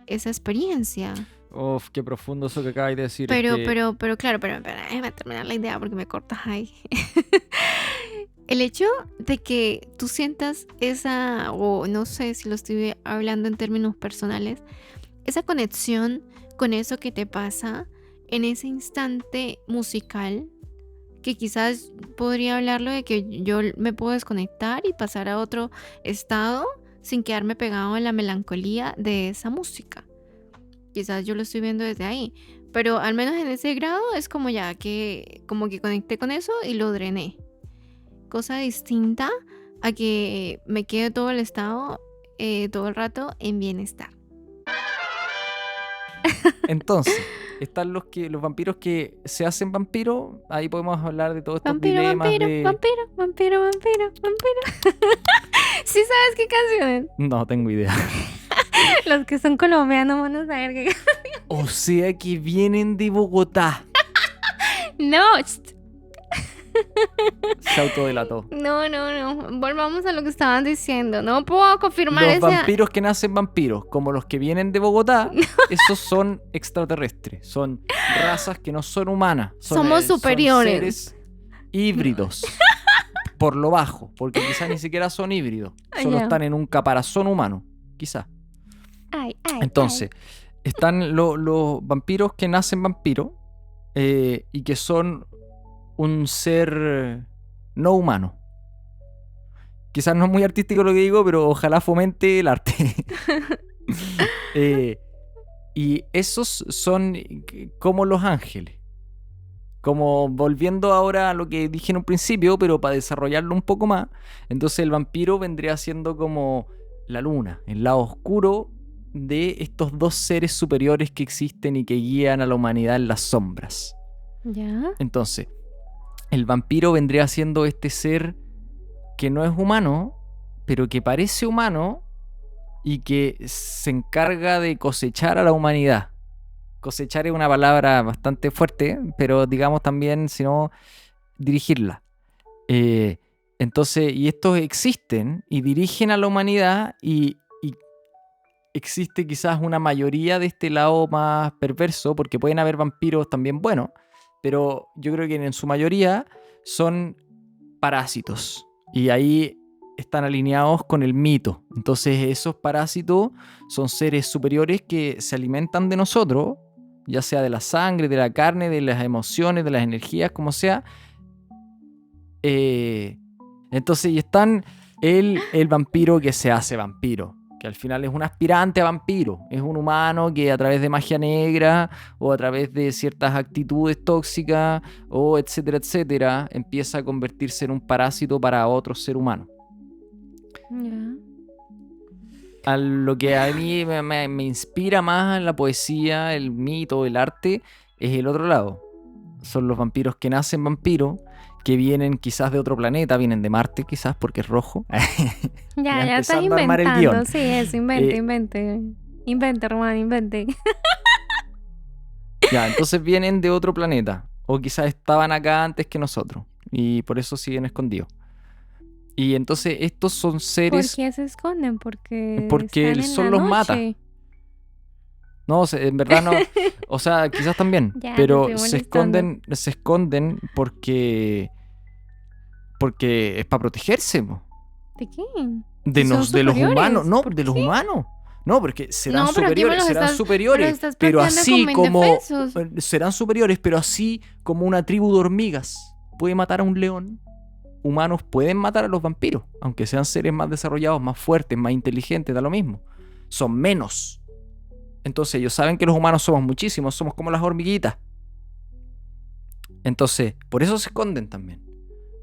experiencia. Uf, qué profundo eso que acabas de decir. Es Pero, que claro, pero déjame terminar la idea porque me cortas ahí. El hecho de que tú sientas o no sé si lo estoy hablando en términos personales, esa conexión con eso que te pasa en ese instante musical, que quizás podría hablarlo de que yo me puedo desconectar y pasar a otro estado sin quedarme pegado en la melancolía de esa música. Quizás yo lo estoy viendo desde ahí, pero al menos en ese grado es como ya que como que conecté con eso y lo drené. Cosa distinta a que me quede todo el estado, todo el rato en bienestar. entonces, están los vampiros que se hacen vampiros. Ahí podemos hablar de todos estos Vampiro, dilemas vampiro, de. vampiro, vampiro, vampiro, vampiro. ¿Sí sabes qué canciones? No tengo idea. Los que son colombianos van a saber que... O sea que vienen de Bogotá. No, Se autodelató. No. Volvamos a lo que estaban diciendo. No puedo confirmar Los esa. vampiros que nacen vampiros, como los que vienen de Bogotá, esos son extraterrestres. Son razas que no son humanas. Somos superiores. Son seres híbridos. Por lo bajo, porque quizás ni siquiera son híbridos. Solo Ya. están en un caparazón humano. Quizás. Ay, Entonces, están los vampiros que nacen vampiros y que son un ser no humano. Quizás no es muy artístico lo que digo, pero ojalá fomente el arte. Y esos son como los ángeles. Como volviendo ahora a lo que dije en un principio, pero para desarrollarlo un poco más. Entonces el vampiro vendría siendo como la luna, el lado oscuro de estos dos seres superiores que existen y que guían a la humanidad en las sombras. ¿Ya? Entonces, el vampiro vendría siendo este ser que no es humano, pero que parece humano y que se encarga de cosechar a la humanidad. Cosechar es una palabra bastante fuerte, pero digamos también, si no, dirigirla. Entonces, y estos existen y dirigen a la humanidad y existe quizás una mayoría de este lado más perverso, porque pueden haber vampiros también buenos, pero yo creo que en su mayoría son parásitos. Y ahí están alineados con el mito. Entonces esos parásitos son seres superiores que se alimentan de nosotros, ya sea de la sangre, de la carne, de las emociones, de las energías, como sea. Entonces y están el vampiro que se hace vampiro, que al final es un aspirante a vampiro, es un humano que a través de magia negra o a través de ciertas actitudes tóxicas o etcétera, etcétera, empieza a convertirse en un parásito para otro ser humano. Ya. A lo que a mí me inspira más en la poesía, el mito, el arte, es el otro lado. Son los vampiros que nacen vampiros, que vienen quizás de otro planeta, vienen de Marte quizás porque es rojo. Ya estás empezando a armar el inventando. guión. Sí, eso, invente. Invente, Román, invente. Ya, entonces vienen de otro planeta. O quizás estaban acá antes que nosotros. Y por eso siguen escondidos. Y entonces estos son ¿Por seres qué se esconden? Porque porque están el en sol la los mata. noche. No, en verdad no. O sea, quizás también. Ya, te Pero estoy se molestando. esconden porque es para protegerse, po. ¿De qué? De, Si son de los humanos. superiores. No, ¿Por de los qué? humanos. No, porque serán No, pero aquí me superiores, los serán estás, me los superiores. estás Pero planteando así como como indefensos. serán superiores, pero así como una tribu de hormigas puede matar a un león, humanos pueden matar a los vampiros, aunque sean seres más desarrollados, más fuertes, más inteligentes, da lo mismo. Son menos. Entonces ellos saben que los humanos somos muchísimos, somos como las hormiguitas. Entonces, por eso se esconden también.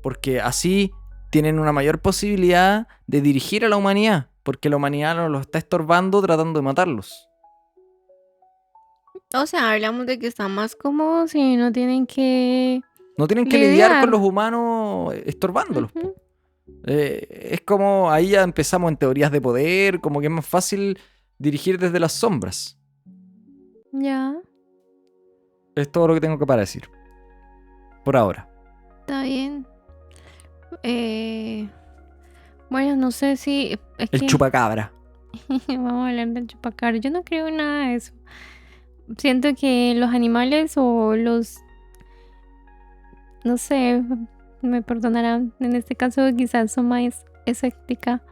Porque así tienen una mayor posibilidad de dirigir a la humanidad. Porque la humanidad no los está estorbando tratando de matarlos. O sea, hablamos de que están más cómodos y no tienen que No tienen que lidiar con lidiar. los humanos estorbándolos. Ujú. Es como ahí ya empezamos en teorías de poder, como que es más fácil dirigir desde las sombras. Ya, Es todo lo que tengo para decir. Por ahora. está bien. Bueno, no sé si es El que chupacabra. vamos a hablar del chupacabra. Yo no creo en nada de eso. Siento que los animales o los, no sé, me perdonarán. En este caso quizás son más escéptica.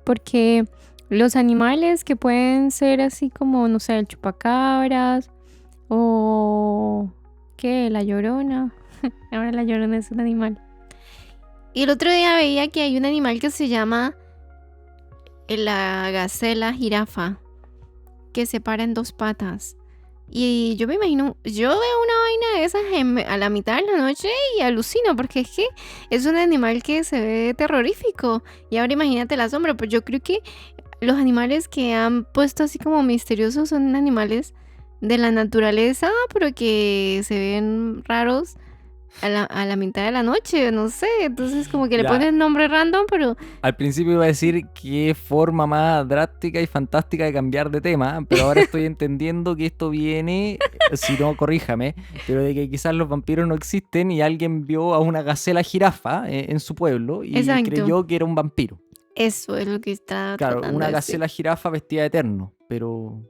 Porque los animales que pueden ser así como, no sé, el chupacabras o ¿qué? La llorona. Ahora la llorona es un animal. Y el otro día veía que hay un animal que se llama la gacela jirafa, que se para en dos patas. Y yo me imagino, yo veo una vaina de esas a la mitad de la noche y alucino, porque es que es un animal que se ve terrorífico. Y ahora imagínate la sombra, pues yo creo que los animales que han puesto así como misteriosos son animales de la naturaleza, pero que se ven raros a la mitad de la noche, no sé. Entonces como que le Ya. ponen nombre random, pero Al principio iba a decir qué forma más drástica y fantástica de cambiar de tema, pero ahora estoy entendiendo que esto viene, si no, corríjame, pero de que quizás los vampiros no existen y alguien vio a una gacela jirafa en su pueblo y Exacto. creyó que era un vampiro. eso es lo que está Claro, tratando una de decir. gacela jirafa vestida de eterno, pero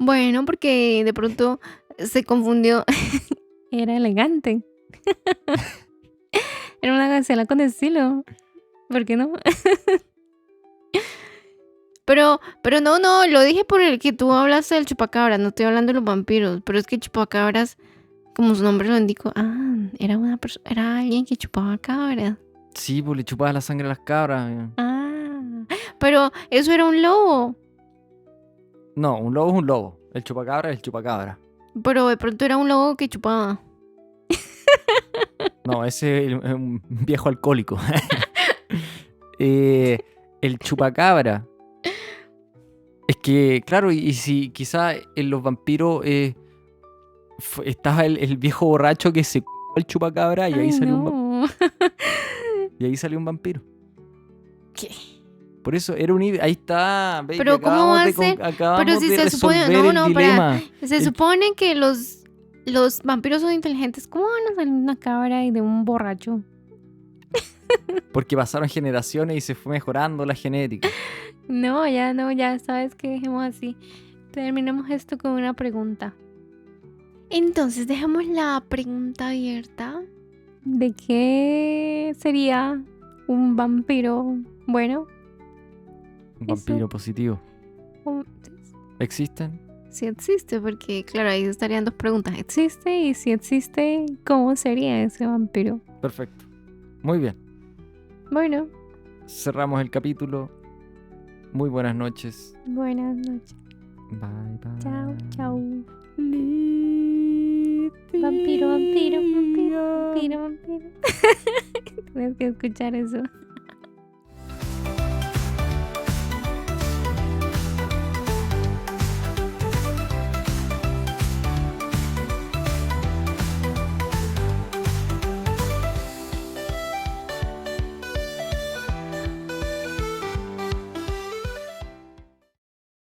Bueno, porque de pronto se confundió. Era elegante. Era una gacela con estilo. ¿Por qué no? Pero no, lo dije por el que tú hablaste del chupacabra, no estoy hablando de los vampiros, pero es que chupacabras, como su nombre lo indica, era una persona, era alguien que chupaba cabra. sí, pues le chupaba la sangre a las cabras. Pero eso era un lobo. No, un lobo es un lobo. El chupacabra es el chupacabra. Pero de pronto era un lobo que chupaba. No, ese es un viejo alcohólico. El chupacabra. Es que, claro, y si quizá en los vampiros estaba el viejo borracho que se el chupacabra y ahí Ay, salió no. y ahí salió un vampiro. ¿Qué? Por eso era un ahí está, baby, Pero ¿cómo va a ser? acabamos Pero si de se supone, resolver no, el dilema. se supone que los vampiros son inteligentes. ¿Cómo van a salir una cabra y de un borracho? Porque pasaron generaciones y se fue mejorando la genética. No, ya sabes que dejemos así. Terminemos esto con una pregunta. Entonces dejamos la pregunta abierta. ¿De qué sería un vampiro bueno? Un vampiro positivo. Un- ¿Existen? Sí existe, porque claro, ahí estarían dos preguntas. ¿Existe? Y si existe, ¿cómo sería ese vampiro? Perfecto. Muy bien. Bueno, Cerramos el capítulo. Muy buenas noches. buenas noches. Bye, bye. Chao, chao. Vampiro, vampiro, vampiro, vampiro, vampiro. Tienes que escuchar eso.